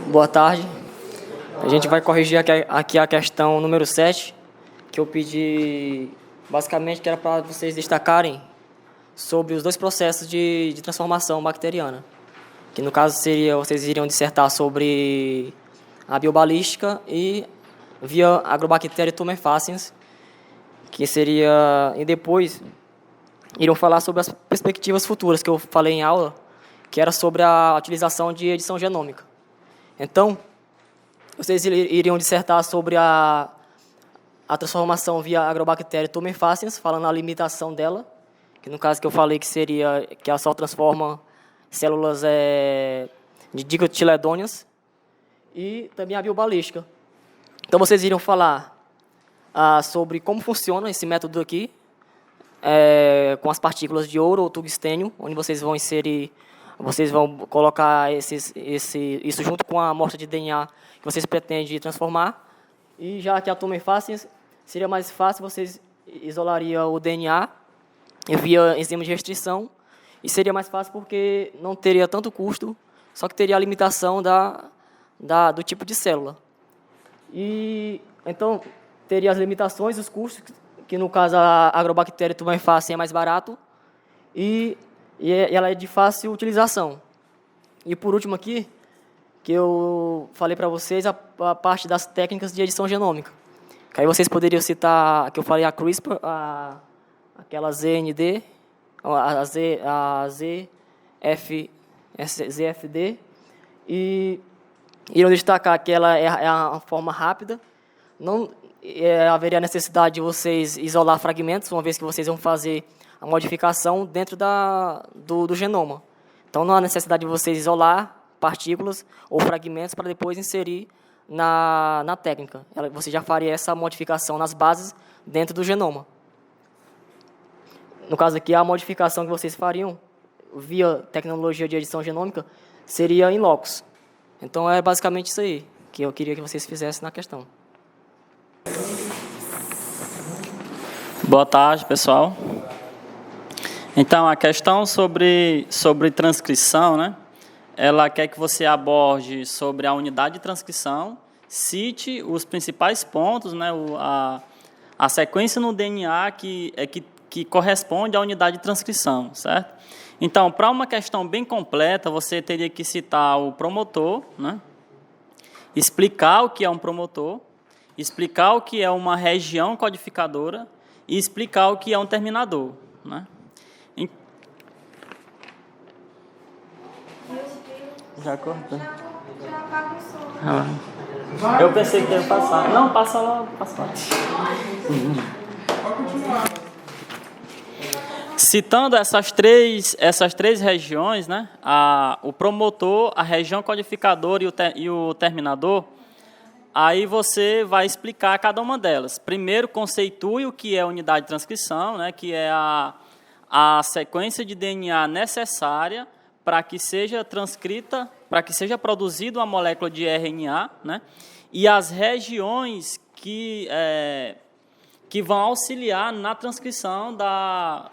Boa tarde. A gente vai corrigir aqui a questão número 7, que eu pedi, basicamente, que era para vocês destacarem sobre os dois processos de transformação bacteriana. Que, no caso, vocês iriam dissertar sobre a biobalística e via Agrobacterium tumefaciens, que seria... E depois iriam falar sobre as perspectivas futuras, que eu falei em aula, que era sobre a utilização de edição genômica. Então, vocês iriam dissertar sobre a transformação via Agrobacterium tumefaciens, falando a limitação dela, que no caso que eu falei que seria que ela só transforma células de dicotiledôneas, e também a biobalística. Então, vocês iriam falar sobre como funciona esse método aqui, com as partículas de ouro ou tungstênio, onde vocês vão inserir, vocês vão colocar isso junto com a amostra de DNA que vocês pretendem transformar. E já que a tumefaciens seria mais fácil, vocês isolariam o DNA via enzima de restrição, e seria mais fácil porque não teria tanto custo, só que teria a limitação do tipo de célula. E então teria as limitações, os custos, que no caso a Agrobacterium tumefaciens é mais barato e ela é de fácil utilização. E por último aqui, que eu falei para vocês a parte das técnicas de edição genômica. Que aí vocês poderiam citar, que eu falei a CRISPR, aquela ZND, a ZFD, e iriam destacar que ela é a forma rápida. Não haveria necessidade de vocês isolar fragmentos, uma vez que vocês vão fazer a modificação dentro do genoma. Então, não há necessidade de vocês isolar partículas ou fragmentos para depois inserir na técnica. Você já faria essa modificação nas bases dentro do genoma. No caso aqui, a modificação que vocês fariam via tecnologia de edição genômica seria in locus. Então, é basicamente isso aí que eu queria que vocês fizessem na questão. Boa tarde, pessoal. Então, a questão sobre transcrição, né? Ela quer que você aborde sobre a unidade de transcrição, cite os principais pontos, né? A sequência no DNA que corresponde à unidade de transcrição, certo? Então, para uma questão bem completa, você teria que citar o promotor, né? Explicar o que é um promotor, explicar o que é uma região codificadora e explicar o que é um terminador, né? Já cortou. Já bagunçou. Eu pensei que ia passar. Não, passa lá, passa lá. Citando essas três regiões, né? O promotor, a região codificadora e o terminador, aí você vai explicar cada uma delas. Primeiro, conceitue o que é unidade de transcrição, né? Que é a sequência de DNA necessária para que seja transcrita, para que seja produzida uma molécula de RNA, né? E as regiões que vão auxiliar na transcrição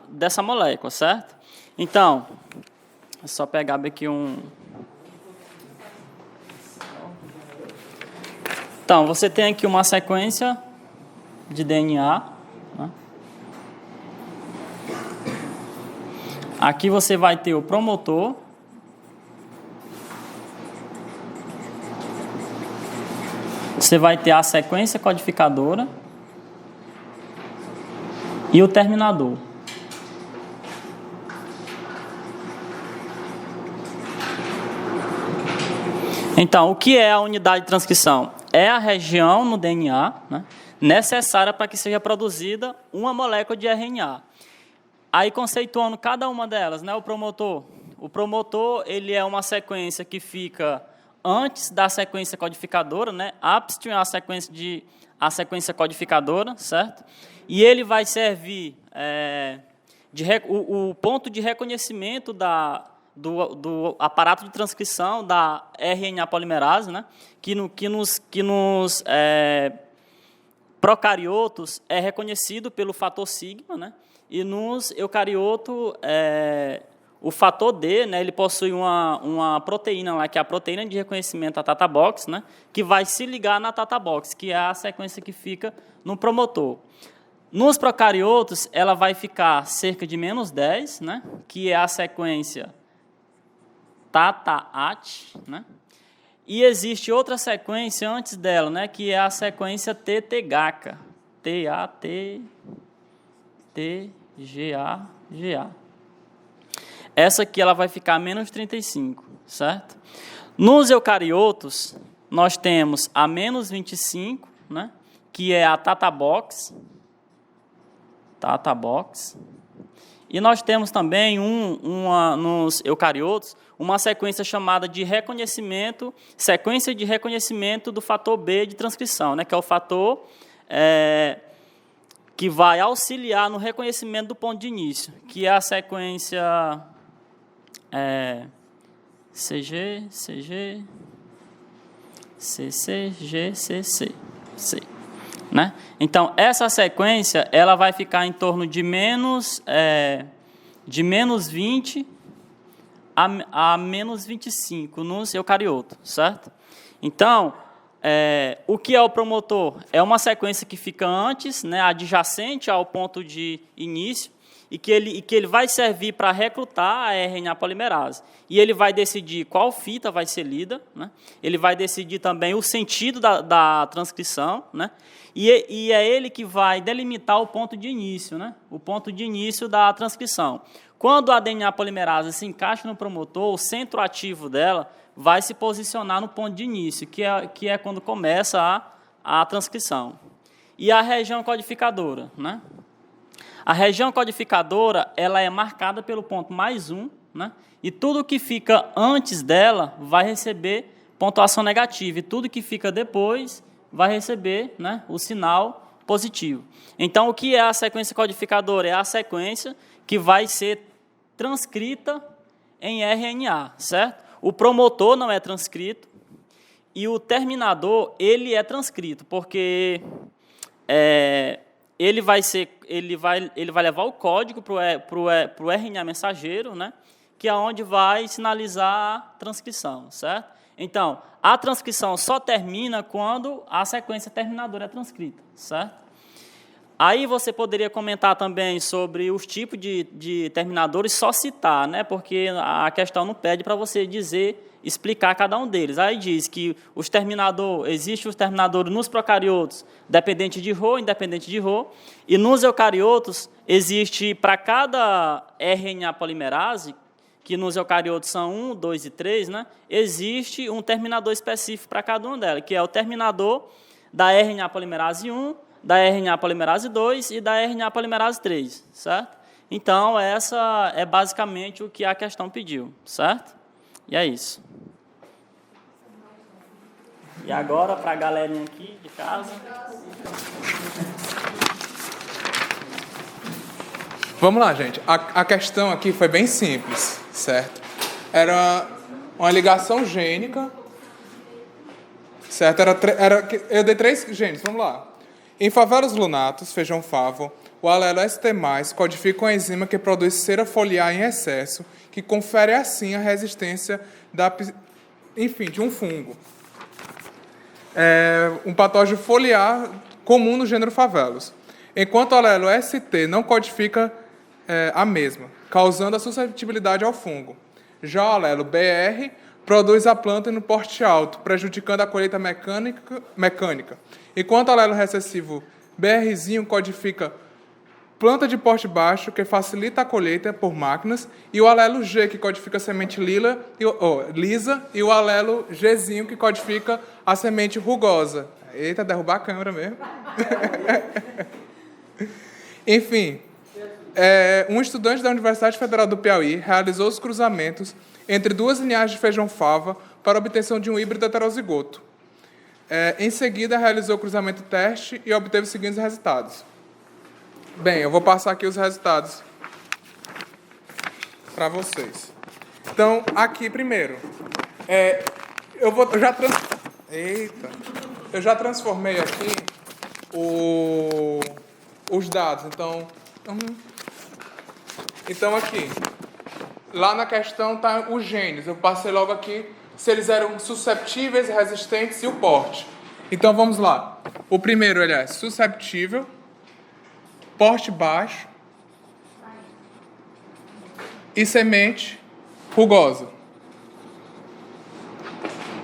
dessa molécula, certo? Então, é só pegar aqui Então, você tem aqui uma sequência de DNA, né? Aqui você vai ter o promotor. Você vai ter a sequência codificadora e o terminador. Então, o que é a unidade de transcrição? É a região no DNA, né, necessária para que seja produzida uma molécula de RNA. Aí, conceituando cada uma delas, né, o promotor. O promotor, ele é uma sequência que fica antes da sequência codificadora, né, upstream a sequência codificadora, certo? E ele vai servir o ponto de reconhecimento do aparato de transcrição da RNA polimerase, né, que nos procariotos é reconhecido pelo fator sigma, né, e nos eucariotos o fator D, né, ele possui uma proteína lá, que é a proteína de reconhecimento da Tata Box, né, que vai se ligar na Tata Box, que é a sequência que fica no promotor. Nos procariotos, ela vai ficar cerca de -10, né, que é a sequência TATA-AT, né, e existe outra sequência antes dela, né, que é a sequência TTGACA, T-A-T-T-G-A-G-A. Essa aqui ela vai ficar -35, certo? Nos eucariotos, nós temos a -25, né, que é a Tata Box, e nós temos também nos eucariotos uma sequência chamada de sequência de reconhecimento do fator B de transcrição, né, que é o fator que vai auxiliar no reconhecimento do ponto de início, que é a sequência CG, CG, CC, G, CC, C. Né? Então, essa sequência ela vai ficar em torno de -20 a -25 nos eucariotos, certo? Então, o que é o promotor? É uma sequência que fica antes, né, adjacente ao ponto de início, e que ele vai servir para recrutar a RNA polimerase. E ele vai decidir qual fita vai ser lida, né? Ele vai decidir também o sentido da transcrição, né? E é ele que vai delimitar o ponto de início, né? O ponto de início da transcrição. Quando a DNA polimerase se encaixa no promotor, o centro ativo dela vai se posicionar no ponto de início, que é quando começa a transcrição. E a região codificadora, né? A região codificadora ela é marcada pelo ponto +1, né? E tudo que fica antes dela vai receber pontuação negativa, e tudo que fica depois vai receber, né, o sinal positivo. Então, o que é a sequência codificadora? É a sequência que vai ser transcrita em RNA, certo? O promotor não é transcrito e o terminador ele é transcrito, porque ele vai levar o código para o RNA mensageiro, né, que é onde vai sinalizar a transcrição, certo? Então, a transcrição só termina quando a sequência terminadora é transcrita, certo? Aí você poderia comentar também sobre os tipos de terminadores, só citar, né, porque a questão não pede para você explicar cada um deles. Aí diz que existem os terminadores nos procariotos, dependente de Rho, independente de Rho, e nos eucariotos existe, para cada RNA polimerase, que nos eucariotos são 1, 2 e 3, né, existe um terminador específico para cada uma delas, que é o terminador da RNA polimerase 1, da RNA polimerase 2 e da RNA polimerase 3, certo? Então, essa é basicamente o que a questão pediu, certo? E é isso. E agora, para a galerinha aqui de casa. Vamos lá, gente. A questão aqui foi bem simples, certo? Era uma ligação gênica, certo? Eu dei 3 genes, vamos lá. Em favelos lunatus, feijão favo, o alelo ST+, codifica uma enzima que produz cera foliar em excesso, que confere assim a resistência de um fungo. Um patógeno foliar comum no gênero favelos. Enquanto o alelo ST não codifica a mesma, causando a suscetibilidade ao fungo. Já o alelo BR produz a planta no porte alto, prejudicando a colheita mecânica. Enquanto o alelo recessivo BRzinho codifica planta de porte baixo, que facilita a colheita por máquinas, e o alelo G, que codifica a semente lisa, e o alelo Gzinho, que codifica a semente rugosa. Eita, derrubar a câmera mesmo. Enfim, um estudante da Universidade Federal do Piauí realizou os cruzamentos entre 2 linhagens de feijão-fava para a obtenção de um híbrido heterozigoto. Em seguida, realizou o cruzamento teste e obteve os seguintes resultados. Bem, eu vou passar aqui os resultados para vocês. Então, aqui primeiro, eu já transformei aqui os dados. Então aqui, lá na questão tá os genes. Eu passei logo aqui se eles eram susceptíveis, resistentes e o porte. Então vamos lá. O primeiro ele é susceptível, porte baixo e semente rugosa.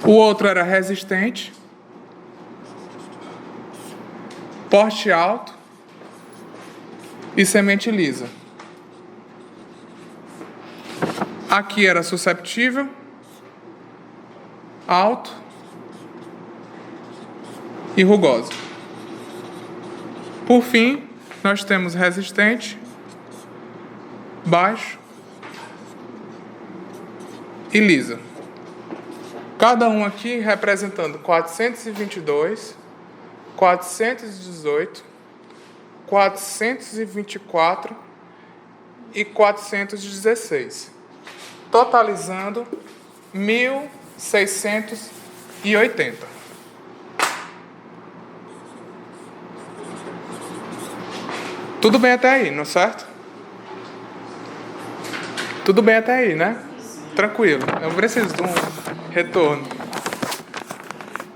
O outro era resistente, porte alto e semente lisa. Aqui era susceptível, alto e rugosa. Por fim, nós temos resistente, baixo e lisa. Cada um aqui representando 422, 418, 424 e 416, totalizando 1680. Tudo bem até aí, não é certo? Tudo bem até aí, né? Tranquilo. Eu preciso de um retorno.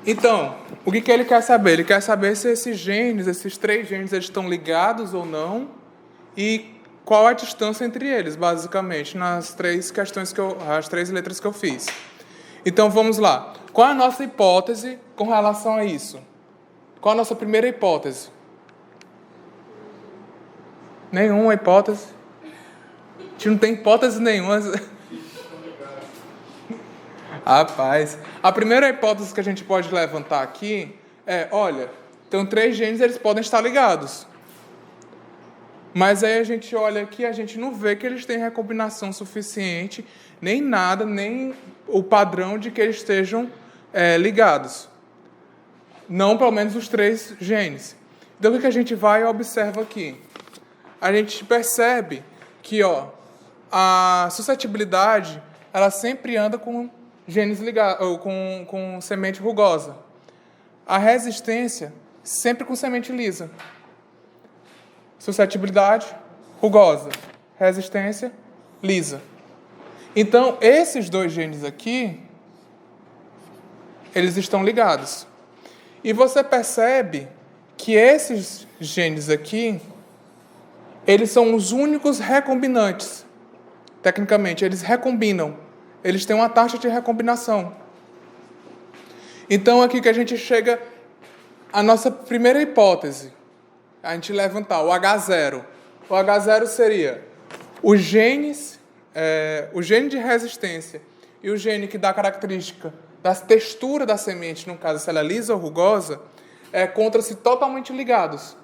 Então, o que ele quer saber? Ele quer saber se esses genes, esses 3 genes, eles estão ligados ou não e qual a distância entre eles, basicamente, nas 3 questões as 3 letras que eu fiz. Então, vamos lá. Qual é a nossa hipótese com relação a isso? Qual a nossa primeira hipótese? Nenhuma hipótese. A gente não tem hipótese nenhuma. Rapaz, a primeira hipótese que a gente pode levantar aqui é, olha, então 3 genes eles podem estar ligados. Mas aí a gente olha aqui, a gente não vê que eles têm recombinação suficiente, nem nada, nem o padrão de que eles estejam ligados. Não, pelo menos os 3 genes. Então o que a gente vai e observa aqui? A gente percebe que a suscetibilidade ela sempre anda com genes ligados, ou com semente rugosa. A resistência sempre com semente lisa. Suscetibilidade rugosa, resistência lisa. Então, esses 2 genes aqui, eles estão ligados. E você percebe que esses genes aqui, eles são os únicos recombinantes. Tecnicamente, eles recombinam. Eles têm uma taxa de recombinação. Então, aqui que a gente chega à nossa primeira hipótese. A gente levantar o H0. O H0 seria o gene de resistência e o gene que dá a característica da textura da semente, no caso, se ela é lisa ou rugosa, encontram-se totalmente ligados.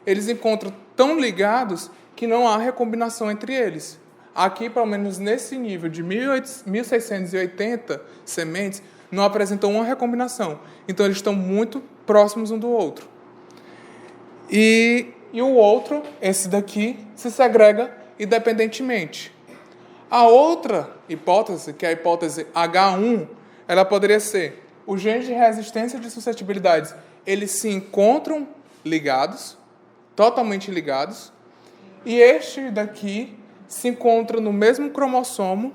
Eles encontram tão ligados que não há recombinação entre eles. Aqui, pelo menos nesse nível de 1680 sementes, não apresentam uma recombinação. Então, eles estão muito próximos um do outro. E o outro, esse daqui, se segrega independentemente. A outra hipótese, que é a hipótese H1, ela poderia ser os genes de resistência e de suscetibilidades, eles se encontram ligados, totalmente ligados, e este daqui se encontra no mesmo cromossomo,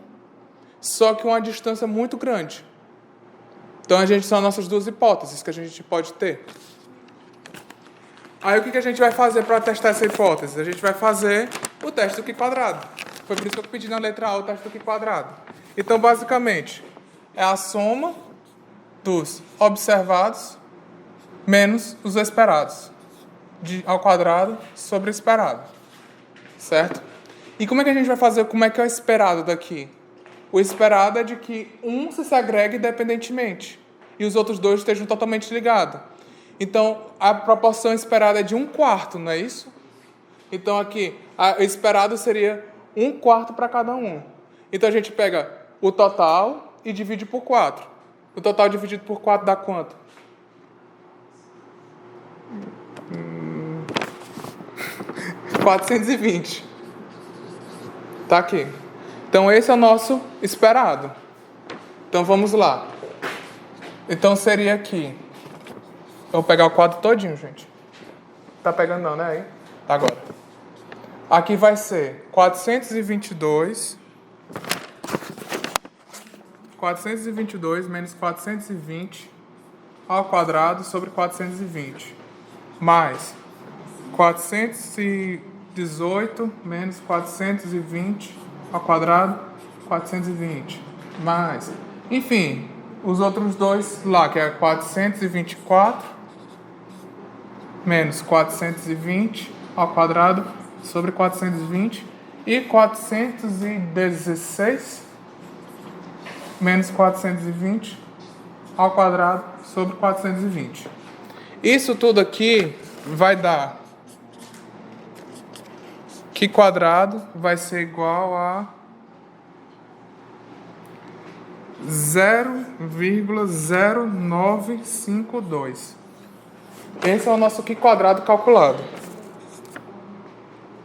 só que uma distância muito grande. Então, são as nossas 2 hipóteses que a gente pode ter. Aí, o que a gente vai fazer para testar essa hipótese? A gente vai fazer o teste do Q quadrado. Foi por isso que eu pedi na letra A o teste do Q quadrado. Então, basicamente, é a soma dos observados menos os esperados. Ao quadrado sobre o esperado. Certo? E como é que a gente vai fazer? Como é que é o esperado daqui? O esperado é de que um se segregue independentemente e os outros 2 estejam totalmente ligados. Então, a proporção esperada é de 1/4, não é isso? Então, aqui, o esperado seria 1/4 para cada um. Então, a gente pega o total e divide por 4. O total dividido por 4 dá quanto? 420. Tá aqui. Então, esse é o nosso esperado. Então, vamos lá. Então, seria aqui. Eu vou pegar o quadro todinho, gente. Tá pegando não, né? Aí? Tá agora. Aqui vai ser 422 422 menos 420 ao quadrado sobre 420, mais 418 menos 420 ao quadrado, 420, mais, enfim, os outros dois lá, que é 424 menos 420 ao quadrado sobre 420 e 416 menos 420 ao quadrado sobre 420. Isso tudo aqui vai dar que quadrado vai ser igual a 0,0952. Esse é o nosso Qi quadrado calculado.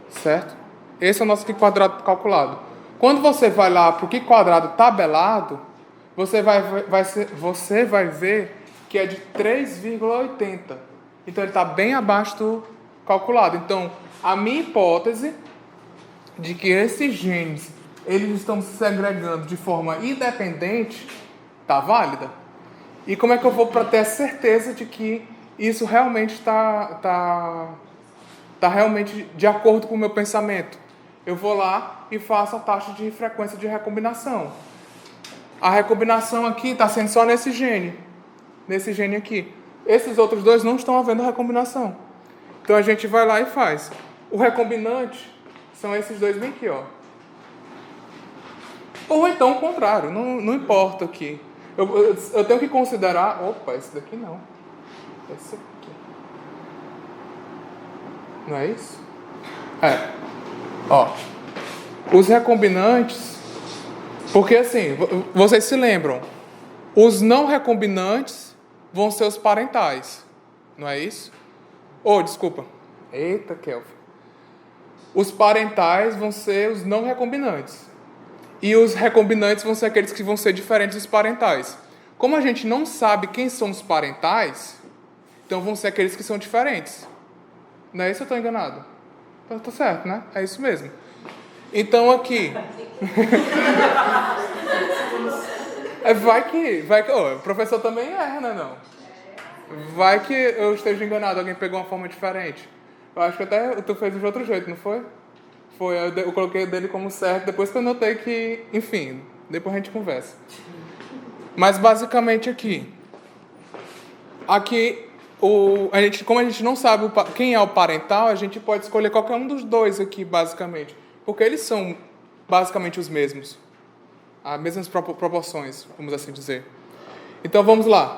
Certo? Esse é o nosso Qi quadrado calculado. Quando você vai lá para o Qi quadrado tabelado, você vai ver que é de 3,80. Então, ele está bem abaixo do calculado. Então, a minha hipótese de que esses genes eles estão se segregando de forma independente está válida. E como é que eu vou para ter a certeza de que isso realmente está realmente de acordo com o meu pensamento? Eu vou lá e faço a taxa de frequência de recombinação. A recombinação aqui está sendo só nesse gene aqui. Esses outros dois não estão havendo recombinação. Então a gente vai lá e faz. O recombinante são esses dois bem aqui, ó. Ou então o contrário, não importa aqui. Eu tenho que considerar... Opa, esse daqui não. Esse aqui. Não é isso? É. Ó. Os recombinantes... Porque assim, vocês se lembram, os não recombinantes vão ser os parentais, não é isso? Desculpa. Eita, Kelvin. Os parentais vão ser os não recombinantes. E os recombinantes vão ser aqueles que vão ser diferentes dos parentais. Como a gente não sabe quem são os parentais, então vão ser aqueles que são diferentes. Não é isso ou eu estou enganado? Então estou certo, né? É isso mesmo. Então aqui... vai que o professor também erra, né, não? Vai que eu esteja enganado, alguém pegou uma forma diferente. Eu acho que até tu fez de outro jeito, não foi? Foi, eu coloquei o dele como certo, depois que eu notei que, enfim, depois a gente conversa. Mas basicamente aqui, como a gente não sabe quem é o parental, a gente pode escolher qualquer um dos dois aqui, basicamente. Porque eles são basicamente os mesmos. As mesmas proporções, vamos assim dizer. Então, vamos lá.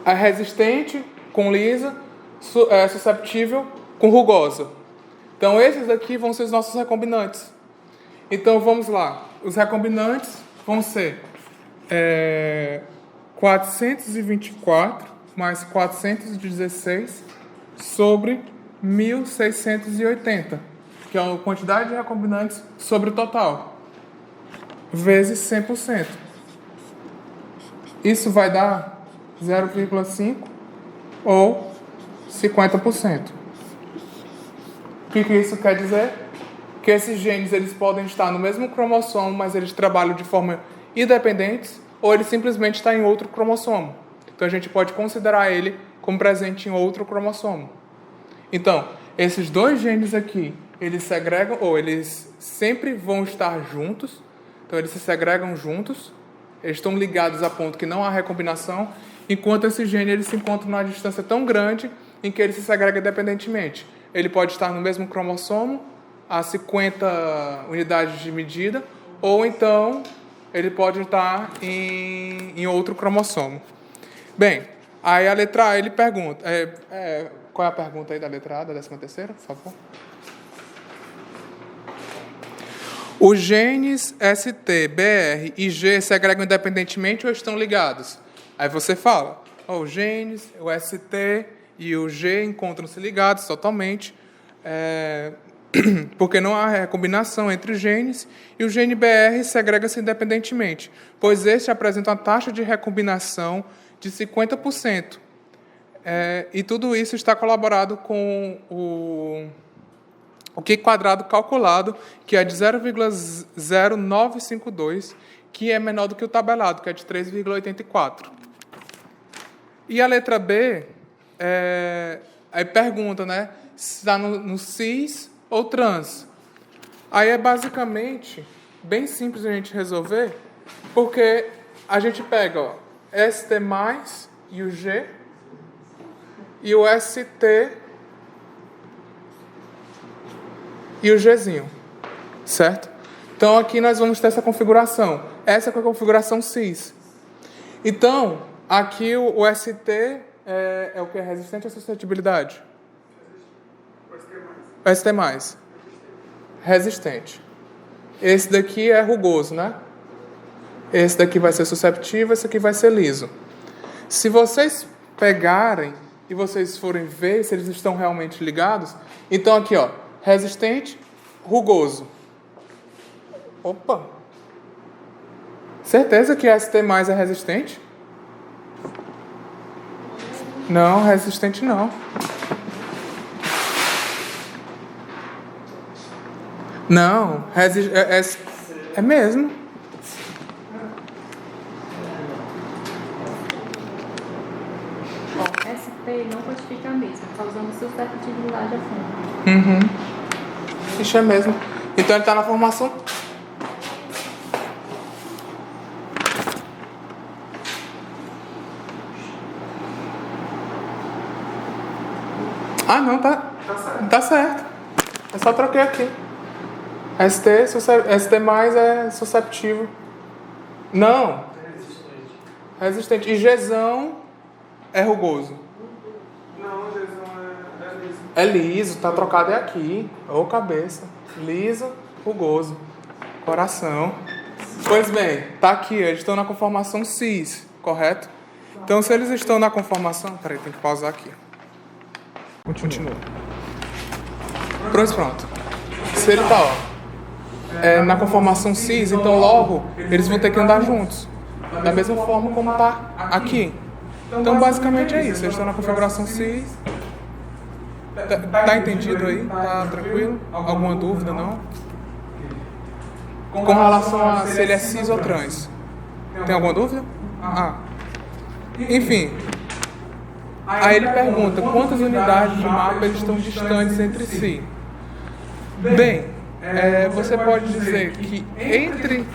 A resistente com lisa, susceptível com rugosa. Então, esses aqui vão ser os nossos recombinantes. Então, vamos lá. Os recombinantes vão ser 424 mais 416 sobre 1.680, que é a quantidade de recombinantes sobre o total, vezes 100%. Isso vai dar 0,5 ou 50%. O que isso quer dizer? Que esses genes eles podem estar no mesmo cromossomo, mas eles trabalham de forma independente, ou ele simplesmente está em outro cromossomo. Então a gente pode considerar ele como presente em outro cromossomo. Então, esses dois genes aqui, eles segregam, ou eles sempre vão estar juntos. Então, eles se segregam juntos. Eles estão ligados a ponto que não há recombinação, enquanto esse gene ele se encontra numa distância tão grande em que ele se segrega independentemente. Ele pode estar no mesmo cromossomo, a 50 unidades de medida, ou então ele pode estar em outro cromossomo. Bem, aí a letra A ele pergunta... qual é a pergunta aí da letra A, da 13ª, por favor? Os genes ST, BR e G segregam independentemente ou estão ligados? Aí você fala, os genes, o ST e o G encontram-se ligados totalmente, porque não há recombinação entre os genes, e o gene BR segrega-se independentemente, pois este apresenta uma taxa de recombinação de 50%. E tudo isso está colaborado com o Q quadrado calculado, que é de 0,0952, que é menor do que o tabelado, que é de 3,84. E a letra B, aí pergunta, né, se está no cis ou trans. Aí é basicamente bem simples a gente resolver, porque a gente pega, ó, ST mais e o G, e o ST e o Gzinho, certo? Então aqui nós vamos ter essa configuração. Essa é a configuração cis. Então, aqui o ST é o que? Resistente à suscetibilidade? O ST mais. Resistente. Esse daqui é rugoso, né? Esse daqui vai ser susceptível, esse aqui vai ser liso. Se vocês pegarem e vocês forem ver se eles estão realmente ligados, então aqui, ó, resistente, rugoso. Opa! Certeza que ST mais é resistente? Não, resistente não. Não, é mesmo. Bom, SP não codifica a mesma, causando suscetibilidade a fundo. Isso é mesmo. Então ele está na formação. Ah, não, tá certo. Eu só troquei aqui. ST mais é susceptível. Não. Resistente. E Gzão é rugoso. Não, Gzão é liso. É liso, tá trocado é aqui. Ô cabeça. Liso, rugoso. Coração. Pois bem, tá aqui, eles estão na conformação cis, correto? Então se eles estão na conformação... Peraí, tem que pausar aqui. Continua. Pronto. Se ele tá, ó, na conformação cis, então logo eles vão ter que andar juntos. Da mesma forma como tá aqui. Então basicamente é isso, eles estão na configuração cis. Tá entendido aí? Tá tranquilo? Alguma dúvida, não? Com relação a se ele é cis ou trans. Tem alguma dúvida? Enfim. Aí ele pergunta quantas unidades de mapa eles estão distantes entre si. Bem, você pode dizer que entre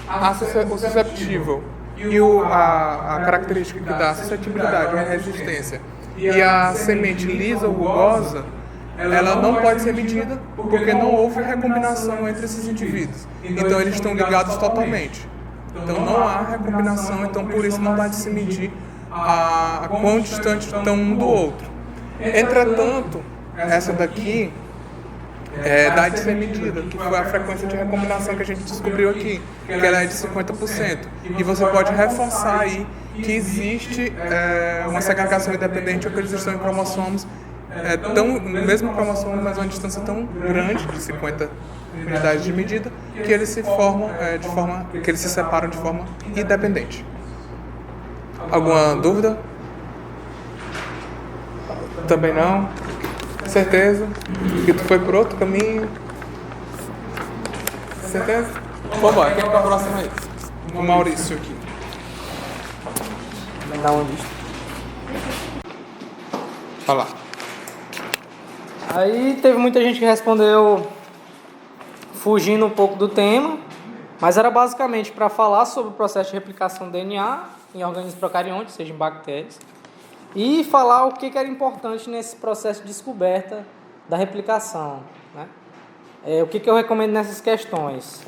o susceptível e a característica que dá a suscetibilidade, a resistência, e a semente lisa ou rugosa, ela não pode ser medida porque não houve recombinação entre esses indivíduos. Então eles estão ligados totalmente. Então não há recombinação, então por isso não dá de se medir a quão distantes estão um do outro. Entretanto, essa daqui dá de ser medida, que foi a frequência de recombinação que a gente descobriu aqui, que ela é de 50%. E você pode reforçar aí que existe uma segregação independente, ou que eles estão em cromossomos mesmo cromossomo, mas uma distância tão grande, de 50 unidades de medida, que eles se formam que eles se separam de forma independente. Alguma dúvida? Também não? Certeza? Que tu foi por outro caminho? Certeza? Vamos embora, quem é para a próxima aí? O Maurício aqui. Da onde? Fala. Aí teve muita gente que respondeu fugindo um pouco do tema, mas era basicamente para falar sobre o processo de replicação do DNA em organismos procariontes, seja em bactérias, e falar o que era importante nesse processo de descoberta da replicação, né? O que eu recomendo nessas questões?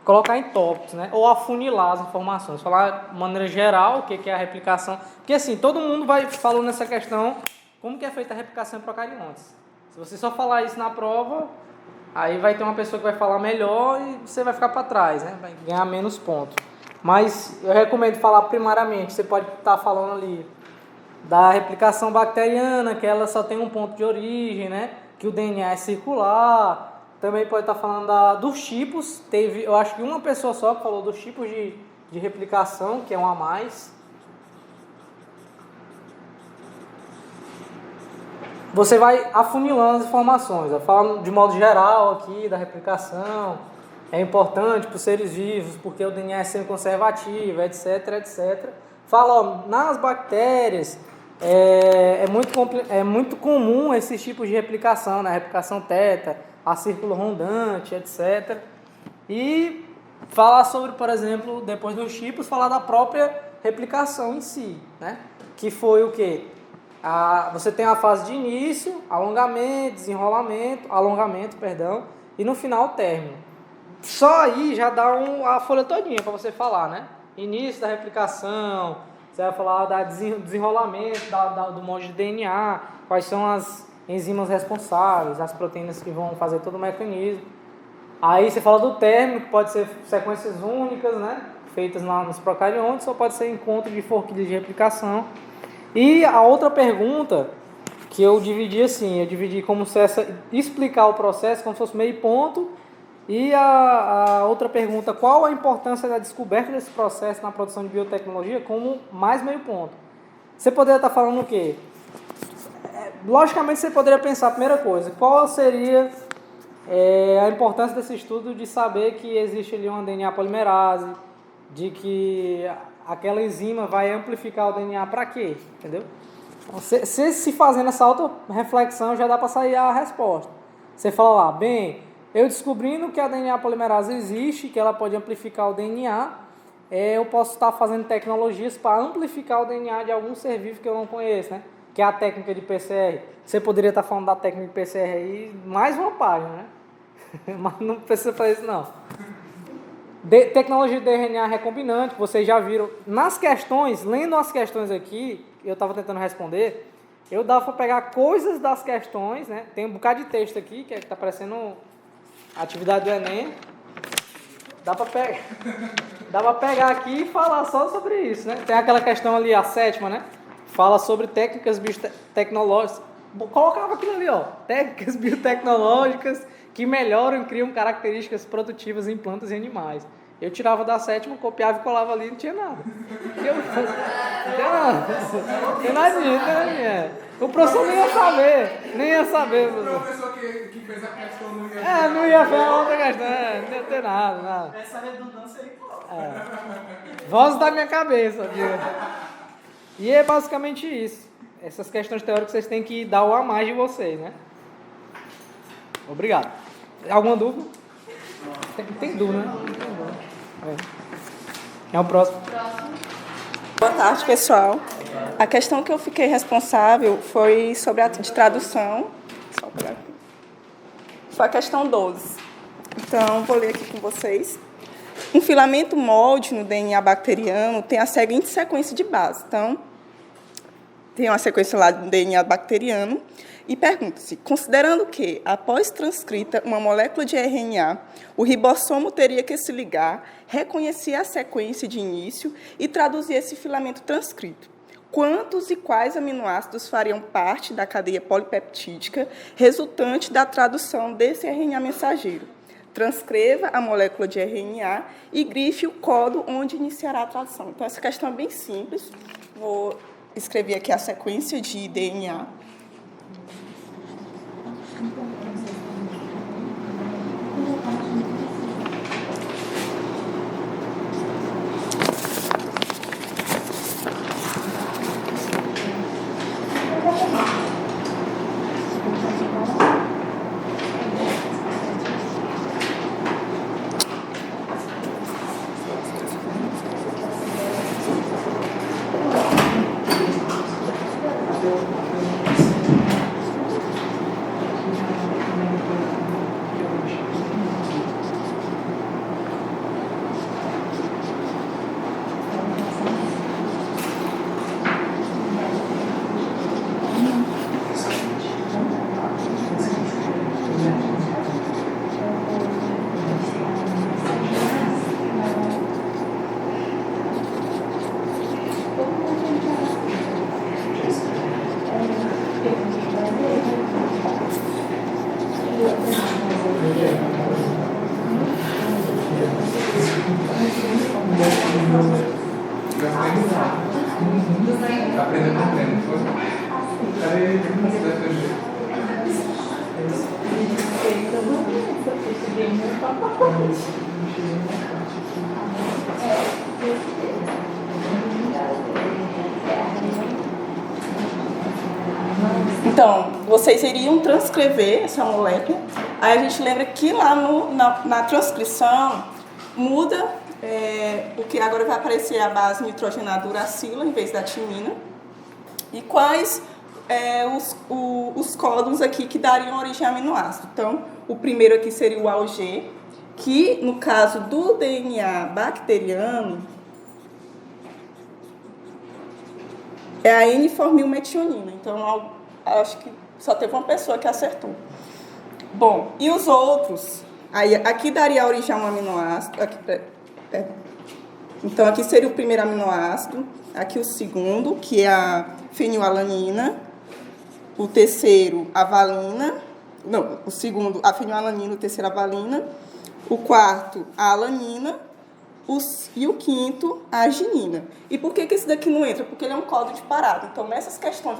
Colocar em tópicos, né? Ou afunilar as informações, falar de maneira geral o que é a replicação, porque assim, todo mundo vai falando nessa questão como que é feita a replicação em procariontes. Se você só falar isso na prova, aí vai ter uma pessoa que vai falar melhor e você vai ficar para trás, né? Vai ganhar menos pontos. Mas eu recomendo falar primariamente, você pode estar falando ali da replicação bacteriana, que ela só tem um ponto de origem, né? Que o DNA é circular. Também pode estar falando dos tipos. Eu acho que uma pessoa só que falou dos tipos de replicação, que é um a mais. você vai afunilando as informações. Eu falo de modo geral aqui da replicação, é importante para os seres vivos, porque o DNA é semiconservativo, etc, etc. Fala, ó, nas bactérias é muito comum esses tipos de replicação, né? Replicação teta, a círculo rondante, etc. E falar sobre, por exemplo, depois dos tipos, falar da própria replicação em si, né? Que foi o quê? Você tem a fase de início, alongamento, alongamento, e no final o término. Só aí já dá a folha todinha para você falar, né? Início da replicação, você vai falar do desenrolamento do molde de DNA, quais são as enzimas responsáveis, as proteínas que vão fazer todo o mecanismo. Aí você fala do término, que pode ser sequências únicas, né? Feitas lá nos procariontes, ou pode ser encontro de forquilhas de replicação. E a outra pergunta que eu dividi como se explicar o processo como se fosse meio ponto. E a outra pergunta, qual a importância da descoberta desse processo na produção de biotecnologia, como mais meio ponto. Você poderia estar falando o quê? Logicamente você poderia pensar, a primeira coisa, qual seria a importância desse estudo de saber que existe ali uma DNA polimerase, de que aquela enzima vai amplificar o DNA para quê? Entendeu? Então, se fazendo essa auto-reflexão já dá para sair a resposta. Você fala lá, bem, eu descobrindo que a DNA polimerase existe, que ela pode amplificar o DNA, eu posso estar fazendo tecnologias para amplificar o DNA de algum ser vivo que eu não conheço, né? Que é a técnica de PCR. Você poderia estar falando da técnica de PCR aí, mais uma página, né? Mas não precisa fazer isso, não. Tecnologia de RNA recombinante, vocês já viram. Nas questões, lendo as questões aqui, eu estava tentando responder, eu dava para pegar coisas das questões, né? Tem um bocado de texto aqui, que está parecendo a atividade do Enem. Dá para pegar aqui e falar só sobre isso, né? Tem aquela questão ali, a 7ª, né? Fala sobre técnicas biotecnológicas. Colocava aquilo ali, ó. Técnicas biotecnológicas que melhoram e criam características produtivas em plantas e animais. Eu tirava da 7ª, copiava e colava ali e não tinha nada. Não tinha nada. Não tinha nada. O professor nem ia saber. O professor que fez a questão não ia não ia fazer outra questão, não ia ter nada. Essa redundância aí, pô. Voz da minha cabeça. E é basicamente isso. Essas questões teóricas vocês têm que dar o a mais de vocês, né? Obrigado. Alguma dúvida? Tem dúvida, né? Quem é o próximo? Boa tarde, pessoal. A questão que eu fiquei responsável foi sobre a de tradução. Só por aqui. Foi a questão 12. Então, vou ler aqui com vocês. Um filamento molde no DNA bacteriano tem a seguinte sequência de base. Então, tem uma sequência lá do DNA bacteriano e pergunta-se, considerando que, após transcrita uma molécula de RNA, o ribossomo teria que se ligar, reconhecer a sequência de início e traduzir esse filamento transcrito. Quantos e quais aminoácidos fariam parte da cadeia polipeptídica resultante da tradução desse RNA mensageiro? Transcreva a molécula de RNA e grife o código onde iniciará a tradução. Então, essa questão é bem simples. Vou escrever aqui a sequência de DNA. Aprendendo tempo. Cadê? Então, vocês iriam transcrever essa molécula. Aí a gente lembra que lá na transcrição muda, porque agora vai aparecer a base nitrogenada uracila em vez da timina. E quais os códons aqui que dariam origem a aminoácido. Então, o primeiro aqui seria o AUG, que no caso do DNA bacteriano é a N-formilmetionina. Então, acho que só teve uma pessoa que acertou. Bom, e os outros? Aí, aqui daria origem a um aminoácido. Então, aqui seria o primeiro aminoácido. Aqui o segundo, que é a fenilalanina. O terceiro, a valina. Não, o segundo, a fenilalanina. O terceiro, a valina. O quarto, a alanina. E o quinto, a arginina. E por que esse daqui não entra? Porque ele é um código de parada. Então, nessas questões,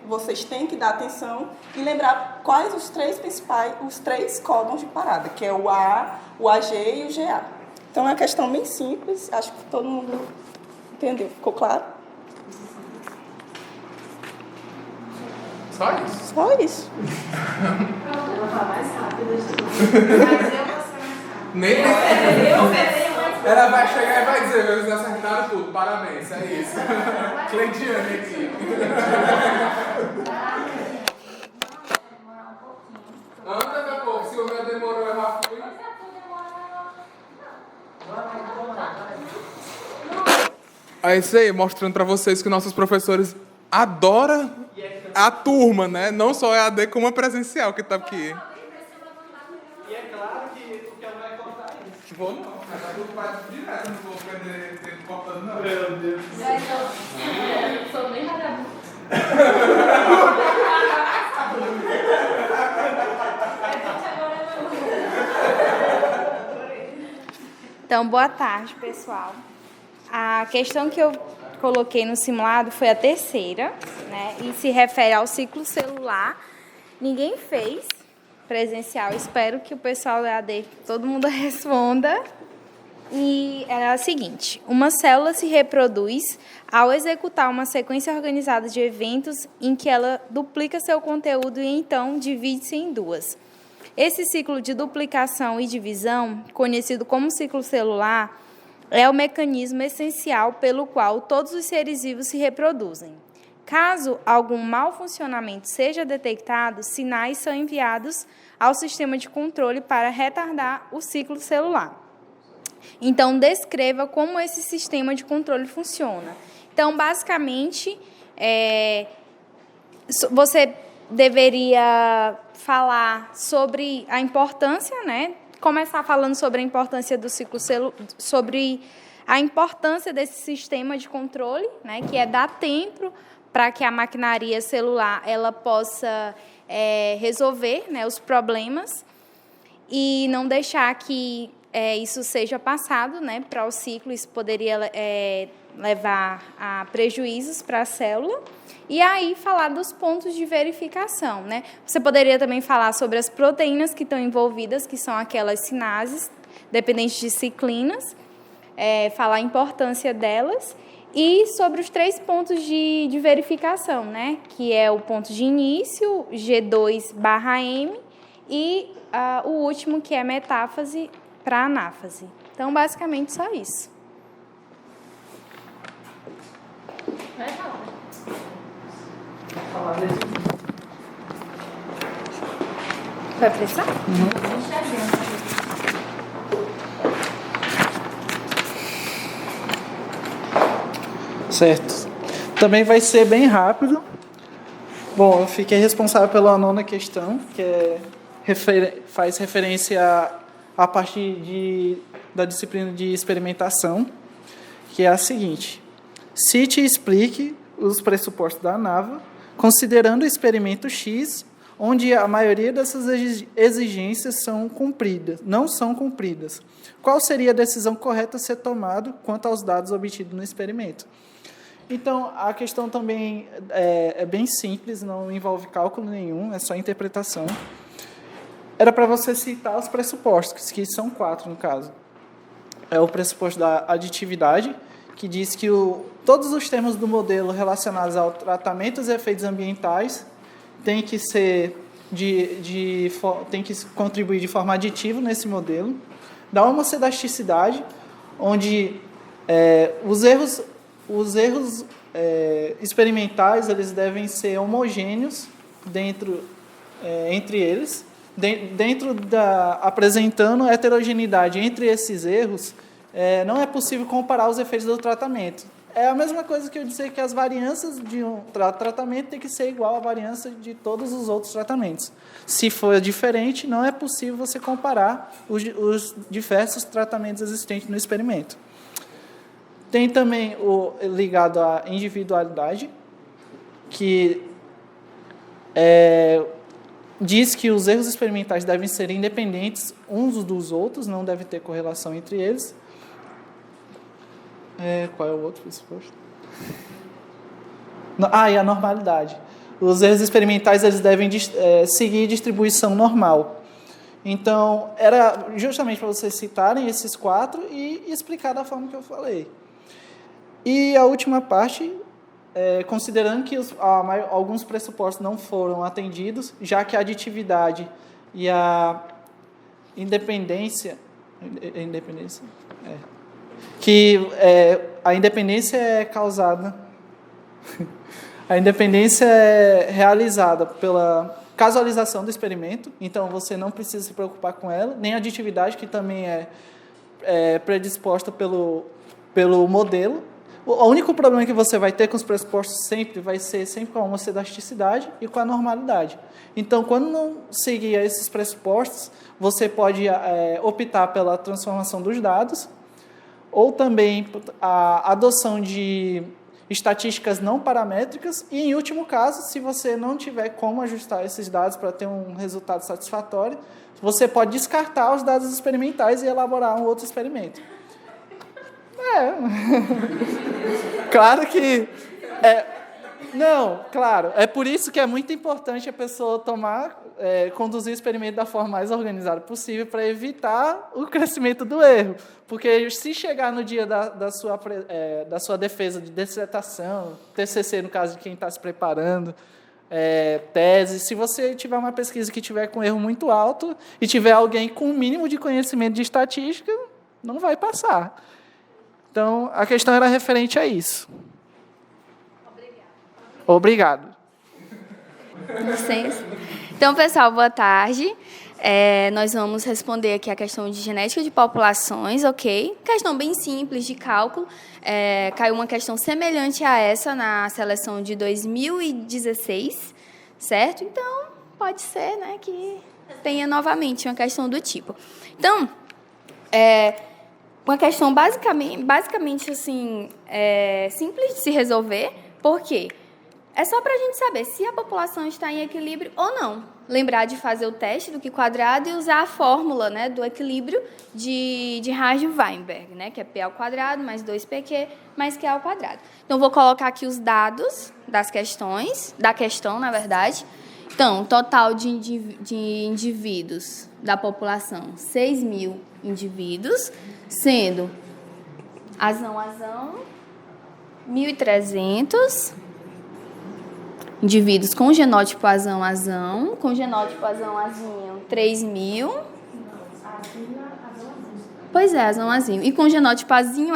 vocês têm que dar atenção e lembrar quais os três códons de parada, que é o A, o AG e o GA. Então, é uma questão bem simples. Acho que todo mundo entendeu. Ficou claro? Só isso? Só isso. Eu vou falar mais rápido. Mas eu vou ser mais rápido. Nem Eu ela vai chegar e vai dizer, eles acertaram tudo, parabéns, é isso. Cleidiane aqui. Anda, meu povo, se o meu demorou, eu já fui. É isso aí, mostrando pra vocês que nossos professores adoram a turma, né? Não só a EAD, como a presencial que tá aqui. E é claro que o que ela vai contar é isso. Vou não, vai tudo para direto, não vou perder tempo cortando não. Meu Deus. não sou nem vagabundo. Então, boa tarde, pessoal. A questão que eu coloquei no simulado foi a terceira, né? E se refere ao ciclo celular. Ninguém fez presencial. Espero que o pessoal da EAD, todo mundo responda. E é a seguinte: uma célula se reproduz ao executar uma sequência organizada de eventos em que ela duplica seu conteúdo e então divide-se em duas. Esse ciclo de duplicação e divisão, conhecido como ciclo celular, é o mecanismo essencial pelo qual todos os seres vivos se reproduzem. Caso algum mau funcionamento seja detectado, sinais são enviados ao sistema de controle para retardar o ciclo celular. Então, descreva como esse sistema de controle funciona. Então, basicamente, você deveria falar sobre a importância, né? Começar falando sobre a importância do ciclo celular, sobre a importância desse sistema de controle, né? Que é dar tempo para que a maquinaria celular ela possa resolver, né, os problemas e não deixar que isso seja passado, né, para o ciclo. Isso poderia levar a prejuízos para a célula. E aí falar dos pontos de verificação, né? Você poderia também falar sobre as proteínas que estão envolvidas, que são aquelas sinases, dependentes de ciclinas, falar a importância delas, e sobre os 3 pontos de verificação, né? Que é o ponto de início, G2/M, e o último, que é metáfase para anáfase. Então, basicamente, só isso. Vai precisar? Certo. Também vai ser bem rápido. Bom, eu fiquei responsável pela 9ª questão, que faz referência à parte da disciplina de experimentação, que é a seguinte: cite e explique os pressupostos da NAVA, considerando o experimento X, onde a maioria dessas exigências não são cumpridas. Qual seria a decisão correta a ser tomada quanto aos dados obtidos no experimento? Então, a questão também é bem simples, não envolve cálculo nenhum, é só interpretação. era para você citar os pressupostos, que são 4 no caso. É o pressuposto da aditividade, que diz que todos os termos do modelo relacionados ao tratamento e efeitos ambientais têm que tem que contribuir de forma aditiva nesse modelo. Da homocedasticidade, onde os erros experimentais eles devem ser homogêneos entre eles, apresentando heterogeneidade entre esses erros. Não é possível comparar os efeitos do tratamento. É a mesma coisa que eu dizer que as variâncias de um tratamento tem que ser igual à variância de todos os outros tratamentos. Se for diferente, não é possível você comparar os diversos tratamentos existentes no experimento. Tem também o ligado à individualidade, que diz que os erros experimentais devem ser independentes uns dos outros, não deve ter correlação entre eles. Qual é o outro pressuposto? E a normalidade. Os erros experimentais eles devem seguir distribuição normal. Então, era justamente para vocês citarem esses 4 e explicar da forma que eu falei. E a última parte, considerando que alguns pressupostos não foram atendidos, já que a aditividade e a independência... a independência é causada... A independência é realizada pela casualização do experimento, então você não precisa se preocupar com ela, nem a aditividade, que também é predisposta pelo modelo. O único problema que você vai ter com os pressupostos vai ser sempre com a homocedasticidade e com a normalidade. Então, quando não seguir esses pressupostos, você pode optar pela transformação dos dados, ou também a adoção de estatísticas não paramétricas, e, em último caso, se você não tiver como ajustar esses dados para ter um resultado satisfatório, você pode descartar os dados experimentais e elaborar um outro experimento. Claro que... Não, claro. É por isso que é muito importante a pessoa conduzir o experimento da forma mais organizada possível para evitar o crescimento do erro. Porque se chegar no dia da sua defesa de dissertação, TCC, no caso de quem está se preparando, tese, se você tiver uma pesquisa que tiver com erro muito alto e tiver alguém com o mínimo de conhecimento de estatística, não vai passar. Então, a questão era referente a isso. Obrigado. Licença. Então, pessoal, boa tarde. Nós vamos responder aqui a questão de genética de populações, ok? Questão bem simples de cálculo. Caiu uma questão semelhante a essa na seleção de 2016, certo? Então, pode ser, né, que tenha novamente uma questão do tipo. Então, uma questão basicamente assim, simples de se resolver. Por quê? É só para a gente saber se a população está em equilíbrio ou não. Lembrar de fazer o teste do Q quadrado e usar a fórmula, né, do equilíbrio de Hardy-Weinberg, né, que é P ao quadrado mais 2PQ mais Q ao quadrado. Então, vou colocar aqui os dados da questão, na verdade. Então, total de indivíduos da população, 6.000 indivíduos, sendo azão, 1.300 indivíduos com genótipo azão, com genótipo azão-azinho, 3.000. Pois é, azão-azinho. E com genótipo azinho,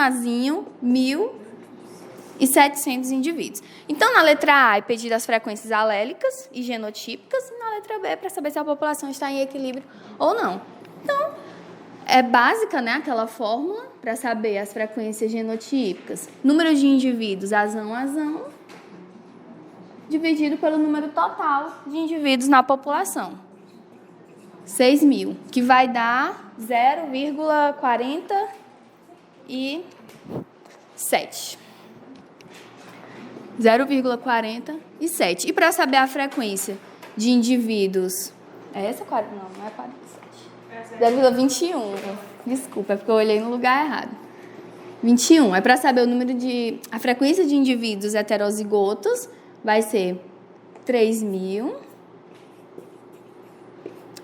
1.700 indivíduos. Então, na letra A é pedido as frequências alélicas e genotípicas, e na letra B é para saber se a população está em equilíbrio ou não. Então, é básica, né, aquela fórmula para saber as frequências genotípicas. Número de indivíduos azão, dividido pelo número total de indivíduos na população. 6.000, que vai dar 0,47. 0,47. E para saber a frequência de indivíduos... É essa? Não é 47. 0,21. Desculpa, é porque eu olhei no lugar errado. 21. É para saber a frequência de indivíduos heterozigotos, vai ser 3.000.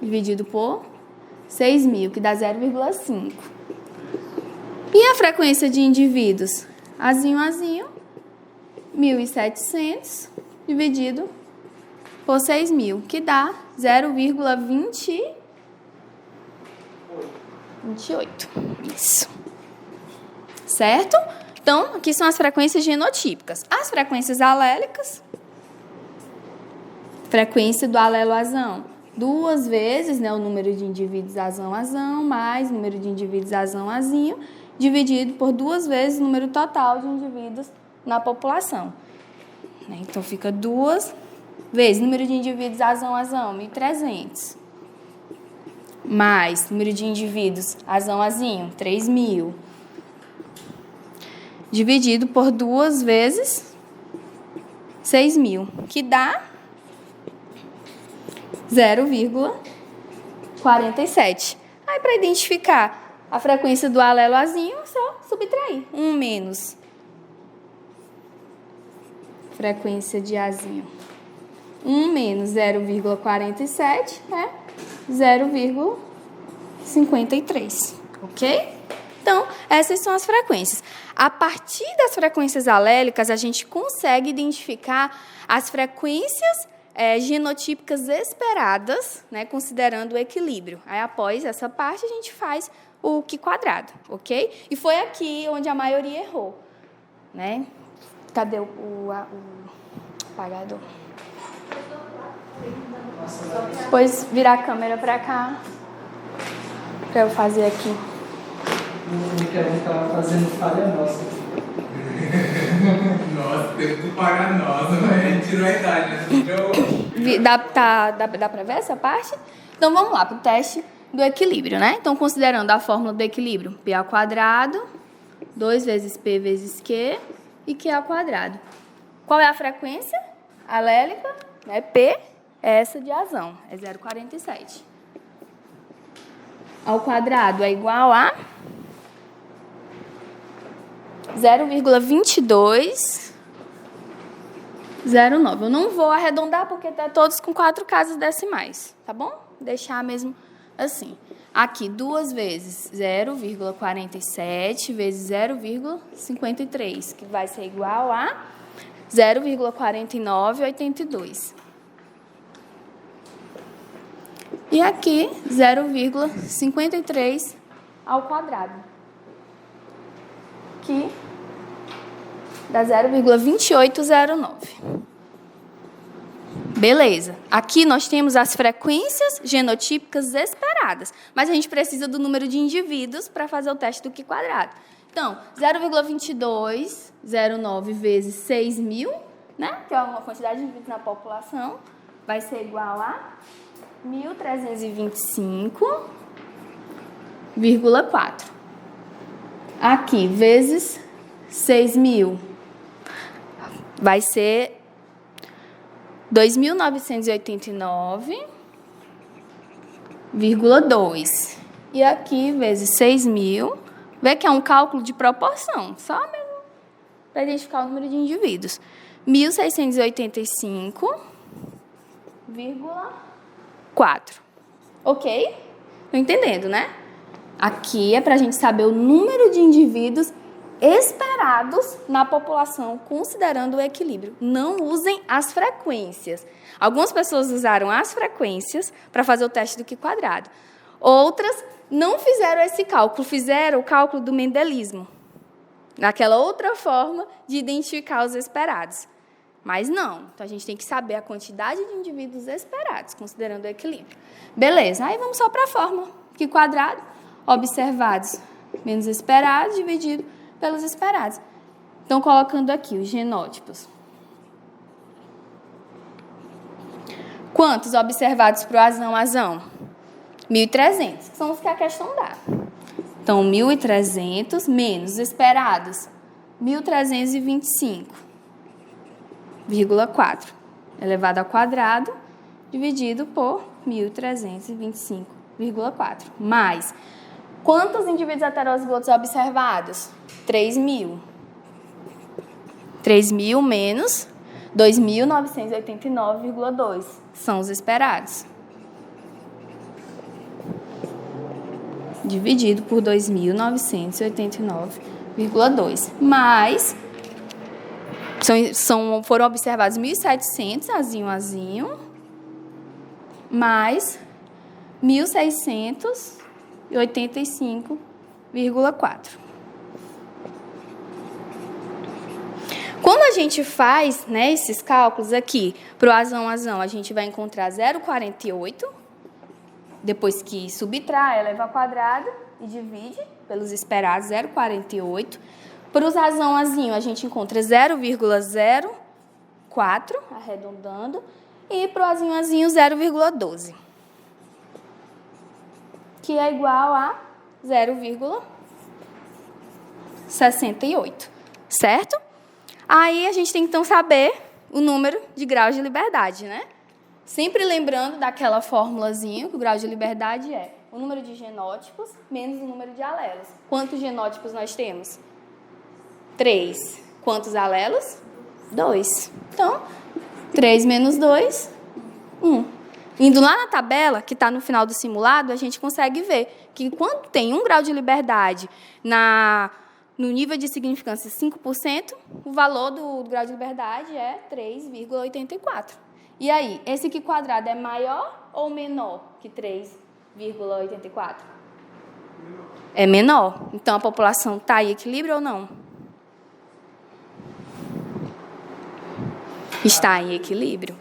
dividido por 6.000, que dá 0,5. E a frequência de indivíduos? Azinho, 1.700 dividido por 6.000, que dá 0,28. Isso. Certo? Então, aqui são as frequências genotípicas. As frequências alélicas, frequência do alelo azão, 2 vezes, né, o número de indivíduos azão, mais o número de indivíduos azão, azinho, dividido por 2 vezes o número total de indivíduos na população. Então, fica 2 vezes o número de indivíduos azão, 1.300. Mais número de indivíduos azão, azinho, 3.000. Dividido por 2 vezes 6.000, que dá 0,47. Aí, para identificar a frequência do alelo azinho, só subtrair. 1 menos frequência de azinho. 1 menos 0,47 é 0,53. Ok? Então, essas são as frequências. A partir das frequências alélicas, a gente consegue identificar as frequências genotípicas esperadas, né, considerando o equilíbrio. Aí, após essa parte, a gente faz o Q quadrado, ok? E foi aqui onde a maioria errou, né? Cadê o apagador? Depois virar a câmera para cá, para eu fazer aqui. Que a gente estava fazendo falha nossa. Nossa, teve que pagar nossa, mas a gente tirou a idade, né? Dá para ver essa parte? Então, vamos lá para o teste do equilíbrio, né? Então, considerando a fórmula do equilíbrio, P ao quadrado, 2 vezes P vezes Q e Q ao quadrado. Qual é a frequência alélica? P é essa de azão, é 0,47. Ao quadrado é igual a 0,2209. Eu não vou arredondar porque está todos com 4 casas decimais, tá bom? Deixar mesmo assim. Aqui, 2 vezes 0,47 vezes 0,53, que vai ser igual a 0,4982. E aqui, 0,53 ao quadrado, que dá 0,2809. Beleza. Aqui nós temos as frequências genotípicas esperadas, mas a gente precisa do número de indivíduos para fazer o teste do Q quadrado. Então, 0,2209 vezes 6.000, né, que é uma quantidade de indivíduos na população, vai ser igual a 1.325,4. Aqui, vezes 6.000, vai ser 2.989,2. E aqui, vezes 6.000, vê que é um cálculo de proporção, só mesmo para identificar o número de indivíduos. 1.685,4. Ok? Estão entendendo, né? Aqui é para a gente saber o número de indivíduos esperados na população, considerando o equilíbrio. Não usem as frequências. Algumas pessoas usaram as frequências para fazer o teste do Q quadrado. Outras não fizeram esse cálculo, fizeram o cálculo do mendelismo, naquela outra forma de identificar os esperados. Mas não, então a gente tem que saber a quantidade de indivíduos esperados, considerando o equilíbrio. Beleza, aí vamos só para a fórmula. Q quadrado, observados menos esperados, dividido pelos esperados. Então, colocando aqui os genótipos. Quantos observados para o azão? 1.300, que são os que a questão dá. Então, 1.300 menos esperados, 1.325,4 elevado ao quadrado, dividido por 1.325,4. Mais, quantos indivíduos heterozigotos observados? 3.000. 3.000 menos 2.989,2 são os esperados. dividido por 2.989,2. Mais, foram observados 1.700 azinho a azinho, mais 1.685,4. Quando a gente faz, né, esses cálculos aqui, para o azão, a gente vai encontrar 0,48, depois que subtrai, eleva ao quadrado e divide pelos esperados, 0,48. Para os azão, a gente encontra 0,04, arredondando, e para o azinho, 0,12, que é igual a 0,68, certo? Aí a gente tem que, então, saber o número de graus de liberdade, né? Sempre lembrando daquela formulazinha que o grau de liberdade é o número de genótipos menos o número de alelos. Quantos genótipos nós temos? 3. Quantos alelos? 2. Então, 3 menos 2, 1. Indo lá na tabela, que está no final do simulado, a gente consegue ver que quando tem 1 grau de liberdade no nível de significância 5%, o valor do grau de liberdade é 3,84. E aí, esse aqui quadrado é maior ou menor que 3,84? É menor. Então, a população está em equilíbrio ou não? Está em equilíbrio.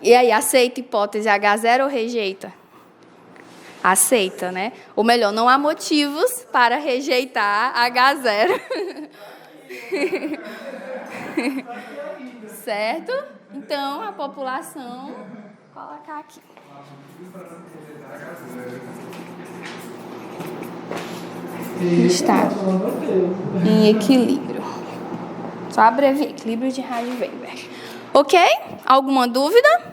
E aí, aceita a hipótese H0 ou rejeita? Aceita, né? Ou melhor, não há motivos para rejeitar H0. Certo? Então, a população... Vou colocar aqui. Está em equilíbrio. Só abreviar. Equilíbrio de Radiveiber. Ok? Alguma dúvida?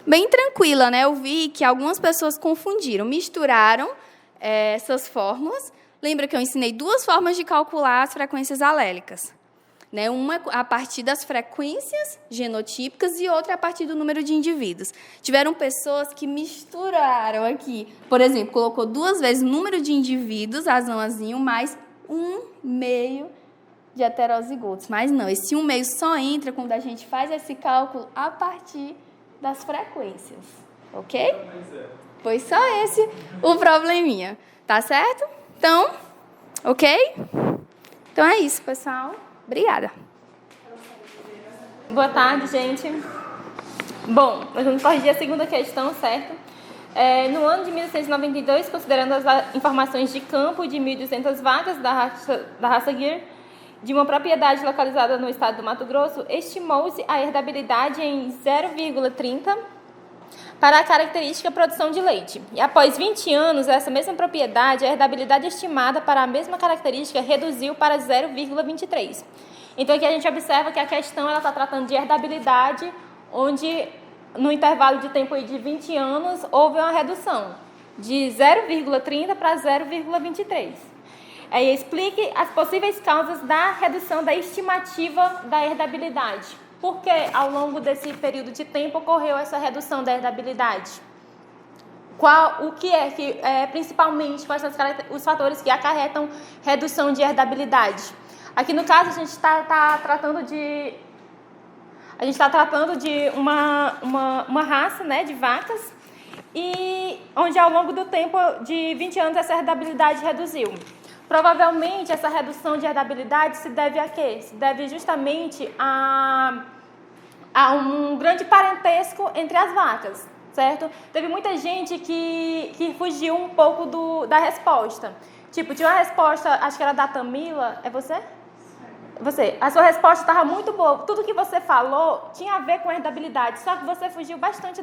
Bem tranquila, né? Eu vi que algumas pessoas confundiram, misturaram essas fórmulas. Lembra que eu ensinei 2 formas de calcular as frequências alélicas, né? Uma a partir das frequências genotípicas e outra a partir do número de indivíduos. Tiveram pessoas que misturaram aqui. Por exemplo, colocou 2 vezes o número de indivíduos, azão, mais 1/2 de heterozigotos. Mas não, esse 1/2 só entra quando a gente faz esse cálculo a partir das frequências, ok? Foi só esse o probleminha, tá certo? Então, ok? Então é isso, pessoal. Obrigada. Boa tarde, gente. Bom, nós vamos corrigir a segunda questão, certo? No ano de 1892, considerando as informações de campo de 1.200 vagas da raça Gyr, de uma propriedade localizada no estado do Mato Grosso, estimou-se a herdabilidade em 0,30 para a característica produção de leite. E após 20 anos, essa mesma propriedade, a herdabilidade estimada para a mesma característica reduziu para 0,23. Então, aqui a gente observa que a questão está tratando de herdabilidade, onde no intervalo de tempo de 20 anos houve uma redução de 0,30 para 0,23. Explique as possíveis causas da redução da estimativa da herdabilidade. Por que, ao longo desse período de tempo, ocorreu essa redução da herdabilidade? Principalmente, quais são os fatores que acarretam redução de herdabilidade? Aqui, no caso, a gente está tratando de uma raça, né, de vacas, e onde, ao longo do tempo de 20 anos, essa herdabilidade reduziu. Provavelmente, essa redução de herdabilidade se deve a quê? Se deve justamente a um grande parentesco entre as vacas, certo? Teve muita gente que fugiu um pouco da resposta. Tipo, tinha uma resposta, acho que era da Tamila. É você? Você. A sua resposta estava muito boa. Tudo que você falou tinha a ver com herdabilidade, só que você fugiu bastante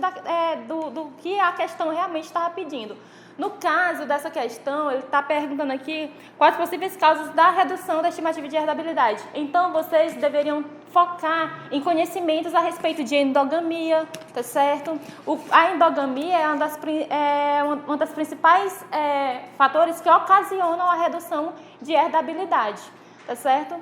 do que a questão realmente estava pedindo. No caso dessa questão, ele está perguntando aqui quais possíveis causas da redução da estimativa de herdabilidade. Então, vocês deveriam focar em conhecimentos a respeito de endogamia, tá certo? A endogamia é uma das principais fatores que ocasionam a redução de herdabilidade, tá certo?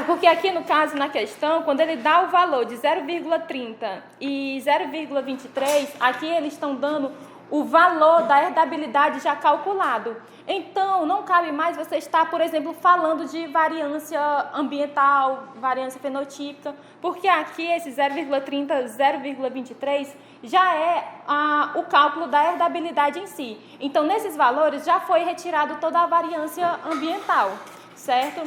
Porque aqui, no caso, na questão, quando ele dá o valor de 0,30 e 0,23, aqui eles estão dando o valor da herdabilidade já calculado. Então, não cabe mais você estar, por exemplo, falando de variância ambiental, variância fenotípica, porque aqui esse 0,30, 0,23 já é o cálculo da herdabilidade em si. Então, nesses valores já foi retirado toda a variância ambiental, certo?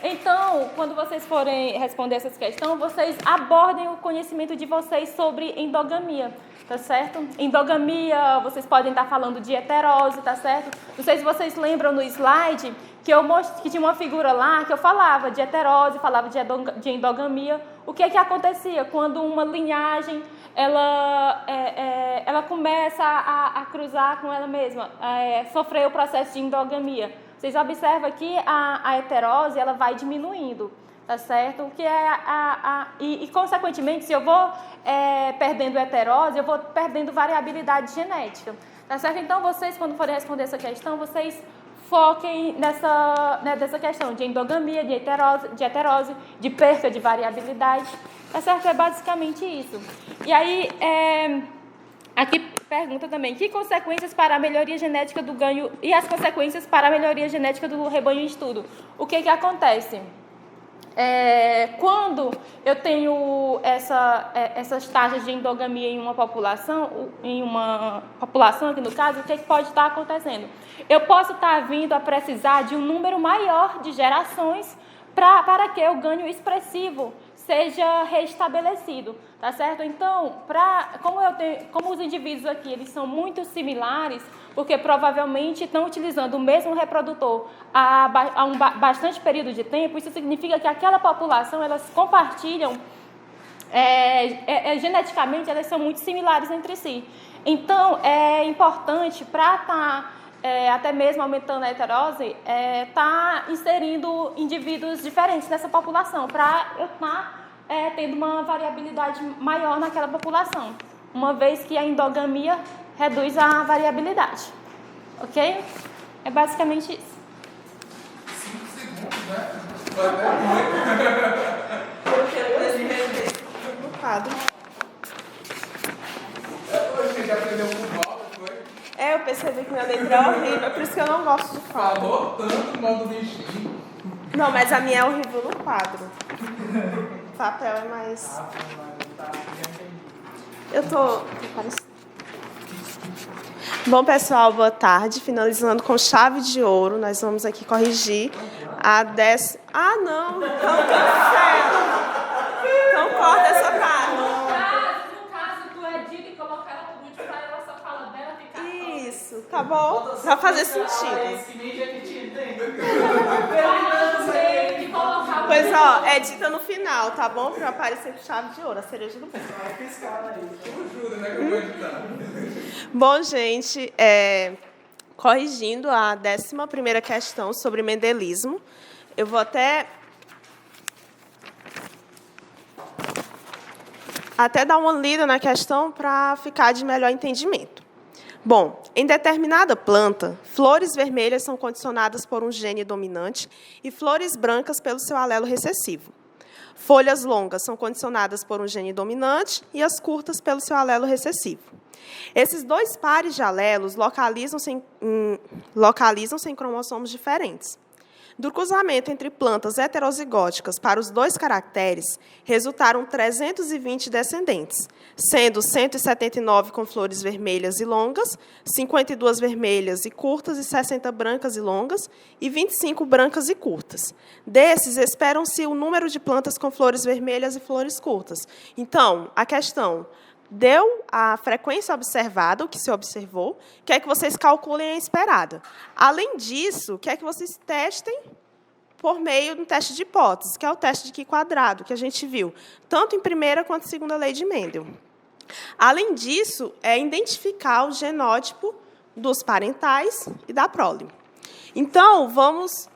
Então, quando vocês forem responder essas questões, vocês abordem o conhecimento de vocês sobre endogamia, tá certo? Endogamia, vocês podem estar falando de heterose, tá certo? Não sei se vocês lembram no slide que tinha uma figura lá que eu falava de heterose, falava de endogamia. O que acontecia quando uma linhagem ela começa a cruzar com ela mesma, sofrer o processo de endogamia? Vocês observam que a heterose ela vai diminuindo, tá certo? O que e, consequentemente, se eu vou perdendo heterose, eu vou perdendo variabilidade genética, tá certo? Então, vocês, quando forem responder essa questão, vocês foquem nessa questão de endogamia, de heterose, de perca de variabilidade, tá certo? É basicamente isso. E aí, aqui pergunta também, que consequências para a melhoria genética do ganho e as consequências para a melhoria genética do rebanho em estudo? O que acontece? Quando eu tenho essas taxas de endogamia em uma população aqui no caso, o que pode estar acontecendo? Eu posso estar vindo a precisar de um número maior de gerações para que o ganho expressivo seja restabelecido, tá certo? Então, como os indivíduos aqui eles são muito similares, porque provavelmente estão utilizando o mesmo reprodutor há bastante período de tempo, isso significa que aquela população, elas compartilham, geneticamente, elas são muito similares entre si. Então, é importante para estar até mesmo aumentando a heterose, tá inserindo indivíduos diferentes nessa população, para eu estar tendo uma variabilidade maior naquela população, uma vez que a endogamia reduz a variabilidade. Ok? É basicamente isso. 5 segundos, né? Vai até muito. No quadro. Hoje que já aprendeu com bola, foi? Eu percebi que minha letra é horrível, por isso que eu não gosto de quadro. Falou tanto mal do bichinho. Não, mas a minha é horrível no quadro. O papel é mais... Eu tô parecendo. Bom, pessoal, boa tarde. Finalizando com chave de ouro, nós vamos aqui corrigir a 10... Ah, não! Então Então corta essa parte. No caso, tu edita e coloca ela por último, para ela só fala dela ficar... Isso, tá bom? Vai fazer sentido. Pois ó, edita no final, tá bom? Pra aparecer com chave de ouro, a cereja do bolo. Juro, né, que eu vou editar. Bom, gente, corrigindo a 11ª questão sobre mendelismo, eu vou até dar uma lida na questão para ficar de melhor entendimento. Bom, em determinada planta, flores vermelhas são condicionadas por um gene dominante e flores brancas pelo seu alelo recessivo. Folhas longas são condicionadas por um gene dominante e as curtas pelo seu alelo recessivo. Esses dois pares de alelos localizam-se em cromossomos diferentes. Do cruzamento entre plantas heterozigóticas para os dois caracteres, resultaram 320 descendentes, sendo 179 com flores vermelhas e longas, 52 vermelhas e curtas e 60 brancas e longas, e 25 brancas e curtas. Desses, esperam-se o número de plantas com flores vermelhas e flores curtas. Então, a questão... Deu a frequência observada, o que se observou, quer que vocês calculem a esperada. Além disso, quer que vocês testem por meio de um teste de hipótese, que é o teste de Q quadrado, que a gente viu, tanto em primeira quanto em segunda lei de Mendel. Além disso, é identificar o genótipo dos parentais e da prole. Então, vamos...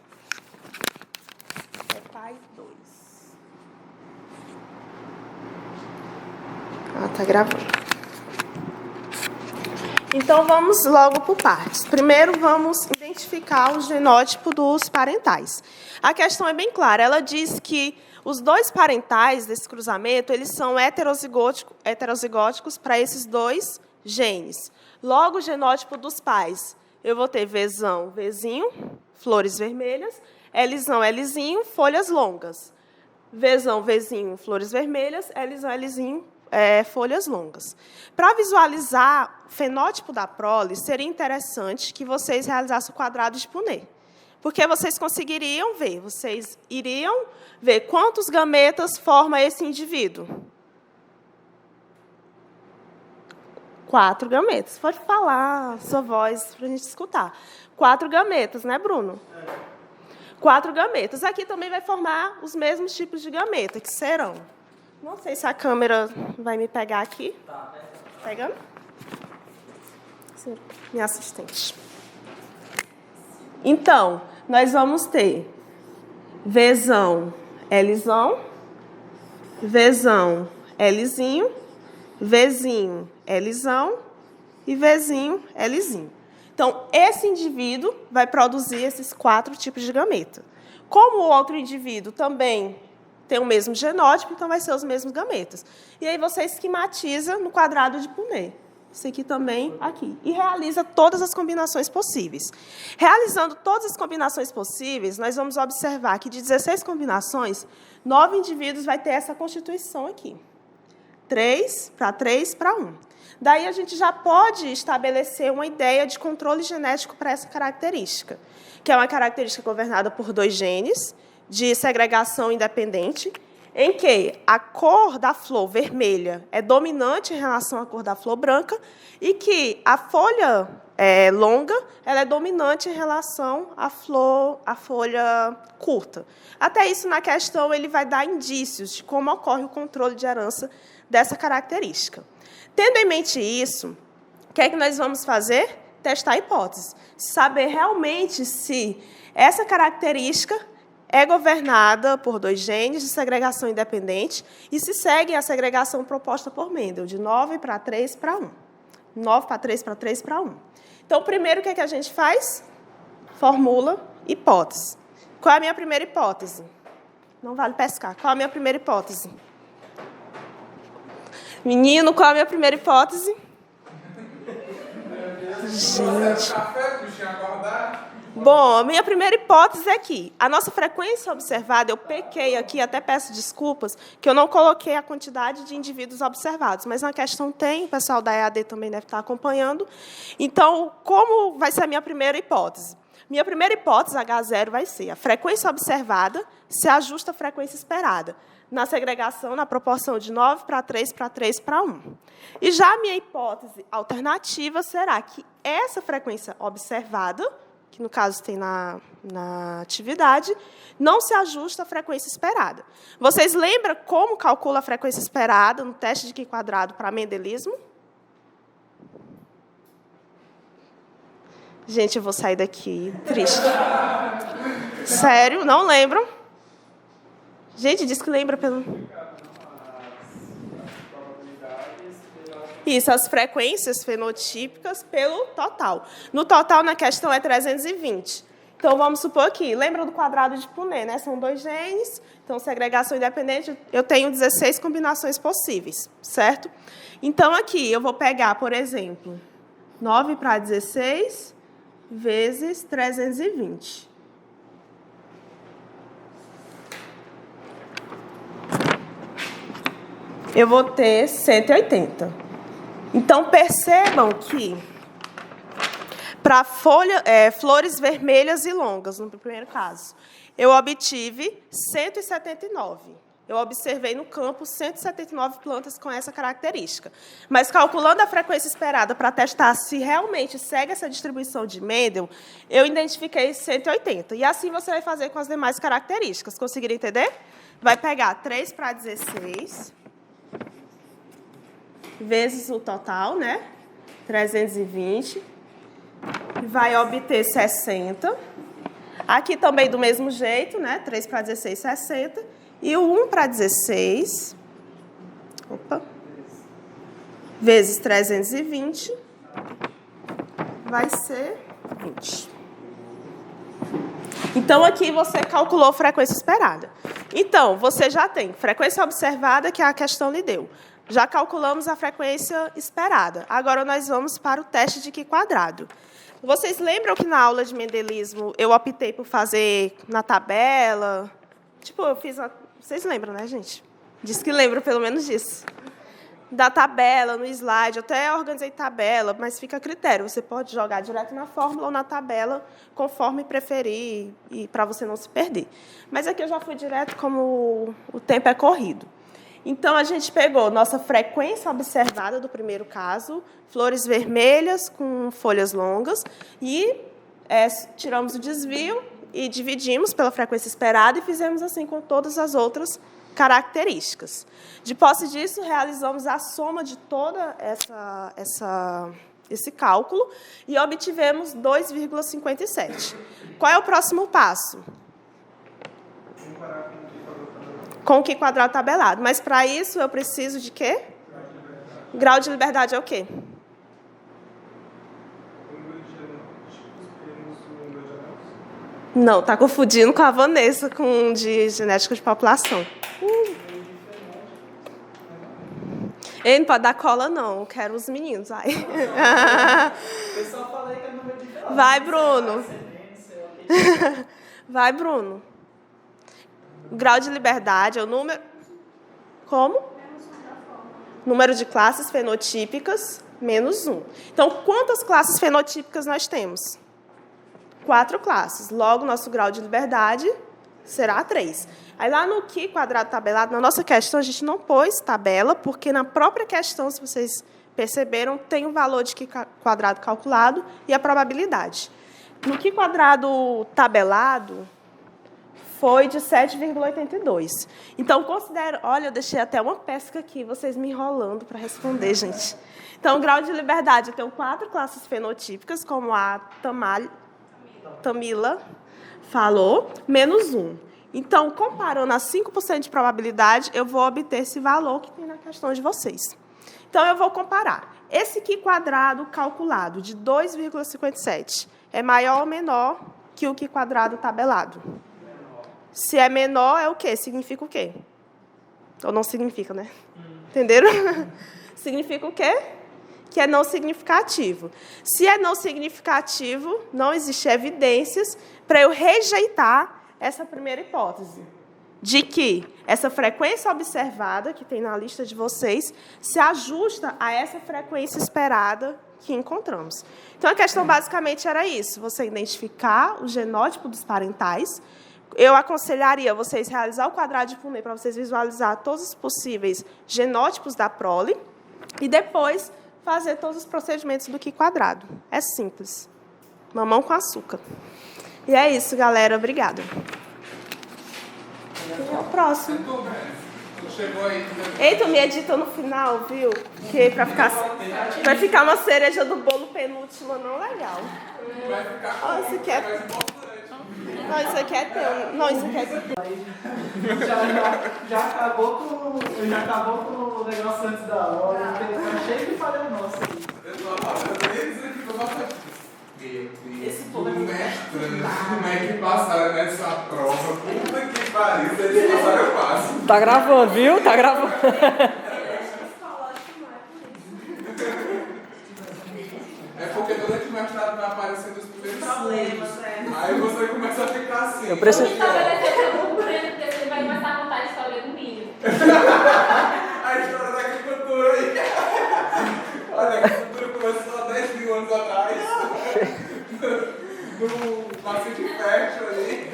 Está gravando. Então, vamos logo por partes. Primeiro, vamos identificar o genótipo dos parentais. A questão é bem clara. Ela diz que os dois parentais desse cruzamento eles são heterozigóticos para esses dois genes. Logo, o genótipo dos pais. Eu vou ter Vzão, Vzinho, flores vermelhas, Lzão, Lzinho, folhas longas. Vzão, Vzinho, flores vermelhas, Lzão, Lzinho, folhas longas. Para visualizar o fenótipo da prole, seria interessante que vocês realizassem o quadrado de Punnett. Porque vocês conseguiriam ver, vocês iriam ver quantos gametas forma esse indivíduo. 4 gametas. Pode falar sua voz para a gente escutar. 4 gametas, né, Bruno? 4 gametas. Aqui também vai formar os mesmos tipos de gameta, que serão... Não sei se a câmera vai me pegar aqui. Pegando? Minha assistente. Então, nós vamos ter Vzão, Lzão, Vzão, Lzinho, Vzinho, Lzão e Vzinho, Lzinho. Então, esse indivíduo vai produzir esses 4 tipos de gameta. Como o outro indivíduo também tem o mesmo genótipo, então vai ser os mesmos gametas. E aí você esquematiza no quadrado de Punnett. Esse aqui também, aqui. E realiza todas as combinações possíveis. Realizando todas as combinações possíveis, nós vamos observar que de 16 combinações, 9 indivíduos vai ter essa constituição aqui. 3 para 3 para 1. Daí a gente já pode estabelecer uma ideia de controle genético para essa característica, que é uma característica governada por 2 genes, de segregação independente, em que a cor da flor vermelha é dominante em relação à cor da flor branca e que a folha longa ela é dominante em relação à folha curta. Até isso, na questão, ele vai dar indícios de como ocorre o controle de herança dessa característica. Tendo em mente isso, o que é que nós vamos fazer? Testar a hipótese. Saber realmente se essa característica é governada por 2 genes de segregação independente e se segue a segregação proposta por Mendel, de 9 para 3 para 1. 9 para 3 para 3 para 1. Então, primeiro, o que é que a gente faz? Formula hipótese. Qual é a minha primeira hipótese? Não vale pescar. Qual é a minha primeira hipótese? Menino, qual é a minha primeira hipótese? Gente. Bom, a minha primeira hipótese é que a nossa frequência observada, eu pequei aqui, até peço desculpas, que eu não coloquei a quantidade de indivíduos observados, mas na questão tem, o pessoal da EAD também deve estar acompanhando. Então, como vai ser a minha primeira hipótese? Minha primeira hipótese, H0, vai ser a frequência observada se ajusta à frequência esperada, na segregação, na proporção de 9 para 3 para 3 para 1. E já a minha hipótese alternativa será que essa frequência observada, que no caso tem na atividade, não se ajusta à frequência esperada. Vocês lembram como calcula a frequência esperada no teste de Q quadrado para mendelismo? Gente, eu vou sair daqui triste. Sério, não lembram? Gente, diz que lembra pelo... Isso, as frequências fenotípicas pelo total. No total, na questão, é 320. Então, vamos supor aqui, lembra do quadrado de Punnett, né? São 2 genes, então, segregação independente, eu tenho 16 combinações possíveis, certo? Então, aqui, eu vou pegar, por exemplo, 9 para 16 vezes 320. Eu vou ter 180. Então, percebam que, para flores vermelhas e longas, no primeiro caso, eu obtive 179. Eu observei no campo 179 plantas com essa característica. Mas, calculando a frequência esperada para testar se realmente segue essa distribuição de Mendel, eu identifiquei 180. E assim você vai fazer com as demais características. Conseguiram entender? Vai pegar 3 para 16... vezes o total, né? 320. Vai obter 60. Aqui também do mesmo jeito, né? 3 para 16, 60. E o 1 para 16, vezes 320, vai ser 20. Então, aqui você calculou a frequência esperada. Então, você já tem frequência observada, que a questão lhe deu. Já calculamos a frequência esperada. Agora nós vamos para o teste de Q². Vocês lembram que na aula de mendelismo eu optei por fazer na tabela? Tipo, eu fiz... Vocês lembram, né, gente? Diz que lembram pelo menos disso. Da tabela, no slide, eu até organizei tabela, mas fica a critério. Você pode jogar direto na fórmula ou na tabela, conforme preferir, e para você não se perder. Mas aqui eu já fui direto, como o tempo é corrido. Então, a gente pegou nossa frequência observada do primeiro caso, flores vermelhas com folhas longas, e tiramos o desvio e dividimos pela frequência esperada e fizemos assim com todas as outras características. De posse disso, realizamos a soma de toda esse cálculo e obtivemos 2,57. Qual é o próximo passo? Com o Q² tabelado. Mas, para isso, eu preciso de quê? Grau de liberdade é o quê? Não, está confundindo com a Vanessa, com de genética de população. Ele não pode dar cola, não. Eu quero os meninos. Vai, vai Bruno. Vai, Bruno. O grau de liberdade é o número... Como? Número de classes fenotípicas menos 1. Então, quantas classes fenotípicas nós temos? 4 classes. Logo, nosso grau de liberdade será 3. Aí, lá no Q² tabelado, na nossa questão, a gente não pôs tabela, porque na própria questão, se vocês perceberam, tem o valor de Q² calculado e a probabilidade. No Q² tabelado, foi de 7,82. Então, considero... Olha, eu deixei até uma pesca aqui, vocês me enrolando para responder, gente. Então, o grau de liberdade, eu tenho 4 classes fenotípicas, como a Tamila falou, menos 1. Então, comparando a 5% de probabilidade, eu vou obter esse valor que tem na questão de vocês. Então, eu vou comparar. Esse Q² calculado, de 2,57, é maior ou menor que o Q² tabelado? Se é menor, é o quê? Significa o quê? Ou não significa, né? Entenderam? Significa o quê? Que é não significativo. Se é não significativo, não existe evidências para eu rejeitar essa primeira hipótese, de que essa frequência observada, que tem na lista de vocês, se ajusta a essa frequência esperada que encontramos. Então, a questão basicamente era isso, você identificar o genótipo dos parentais. Eu aconselharia vocês realizar o quadrado de Punnett para vocês visualizar todos os possíveis genótipos da prole e depois fazer todos os procedimentos do Q². É simples. Mamão com açúcar. E é isso, galera. Obrigada. Quem é o próximo? Ei, tu me edita no final, viu? Que vai ficar uma cereja do bolo penúltima, não legal. Ó, isso aqui é... Não, isso aqui é teu. Não, isso aqui é teu. Já acabou com o negócio antes da hora. Tá cheio de falha nossa. Esse povo como é que passaram nessa prova? Puta que pariu, se eles passaram, eu passo. Tá gravando, viu? Tá gravando. É porque toda que mais tarde vai aparecendo os primeiros problemas, Aí você começa a ficar assim. Eu preciso... Você vai começar a contar a história do milho. A história da agricultura aí. Olha, a agricultura começou há 10 mil anos atrás. No paciente fértil ali.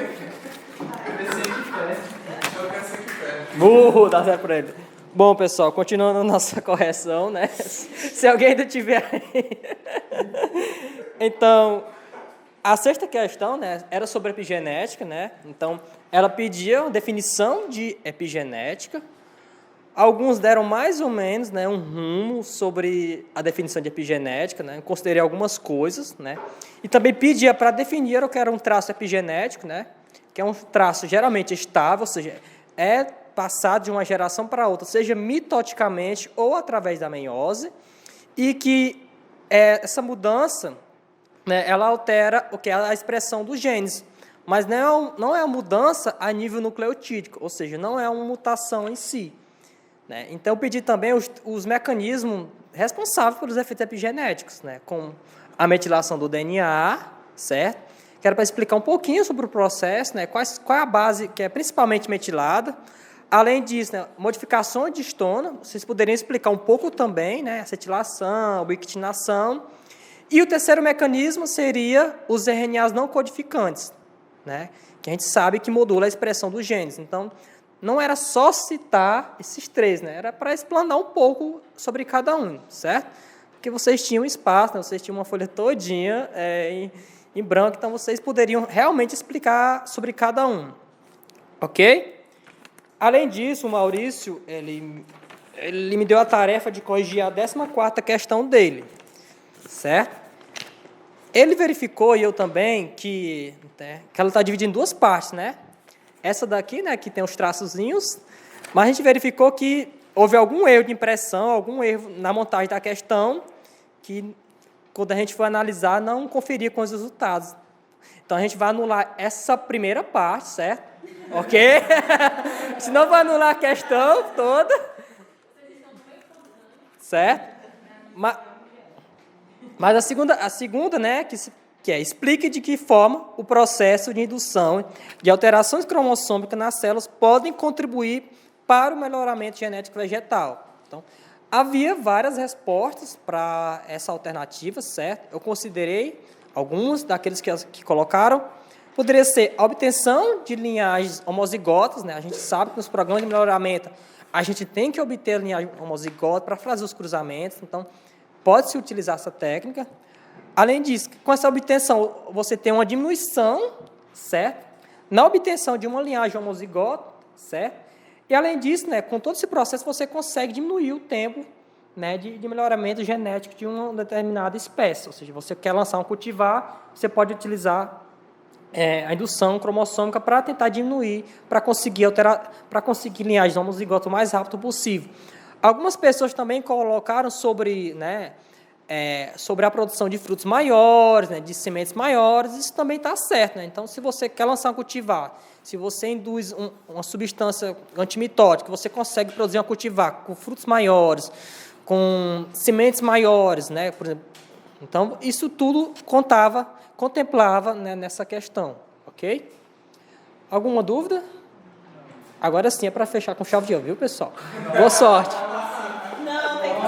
Burro, dá certo pra ele. Bom, pessoal, continuando a nossa correção, né? Se alguém ainda tiver aí. Então, a sexta questão, né, era sobre epigenética, né? Então, ela pedia uma definição de epigenética. Alguns deram mais ou menos, né, um rumo sobre a definição de epigenética, né? Considerei algumas coisas, né? E também pedia para definir o que era um traço epigenético, né? Que é um traço geralmente estável, ou seja, é passado de uma geração para outra, seja mitoticamente ou através da meiose, e que essa mudança, né, ela altera o que é a expressão dos genes, mas não é uma mudança a nível nucleotídico, ou seja, não é uma mutação em si. né? Então, eu pedi também os mecanismos responsáveis pelos efeitos epigenéticos, né? Com a metilação do DNA, certo? Que era para explicar um pouquinho sobre o processo, né? Qual é a base que é principalmente metilada. Além disso, né, modificações de histona, vocês poderiam explicar um pouco também, né? Acetilação, ubiquitinação. E o terceiro mecanismo seria os RNAs não codificantes, né? Que a gente sabe que modula a expressão dos genes. Então, não era só citar esses três, né? Era para explanar um pouco sobre cada um, certo? Porque vocês tinham espaço, né? Vocês tinham uma folha todinha em branco, então vocês poderiam realmente explicar sobre cada um, ok? Além disso, o Maurício, ele me deu a tarefa de corrigir a 14ª questão dele, certo? Ele verificou, e eu também, que ela está dividida em duas partes, né? Essa daqui, né, que tem os traçozinhos, mas a gente verificou que houve algum erro de impressão, algum erro na montagem da questão, que quando a gente for analisar, não conferia com os resultados. Então, a gente vai anular essa primeira parte, certo? Ok? Senão vai anular a questão toda. Certo? Mas a segunda, né, que é explique de que forma o processo de indução de alterações cromossômicas nas células podem contribuir para o melhoramento genético vegetal. Então, havia várias respostas para essa alternativa, certo? Eu considerei alguns daqueles que colocaram. Poderia ser a obtenção de linhagens homozigotas, né? A gente sabe que nos programas de melhoramento a gente tem que obter linhagem homozigota para fazer os cruzamentos, então pode-se utilizar essa técnica. Além disso, com essa obtenção, você tem uma diminuição, certo? Na obtenção de uma linhagem homozigota, certo? E, além disso, né, com todo esse processo, você consegue diminuir o tempo, né, de melhoramento genético de uma determinada espécie. Ou seja, você quer lançar um cultivar, você pode utilizar a indução cromossômica para tentar diminuir, para conseguir linhagens homozigotas o mais rápido possível. Algumas pessoas também colocaram sobre, né, sobre a produção de frutos maiores, né, de sementes maiores, isso também está certo, né? Então, se você quer lançar um cultivar, se você induz uma substância antimitótica, você consegue produzir um cultivar com frutos maiores, com sementes maiores, né, por exemplo. Então, isso tudo contemplava, né, nessa questão, ok? Alguma dúvida? Agora sim é para fechar com chave de ouro, viu, pessoal? Boa sorte. Não, tem que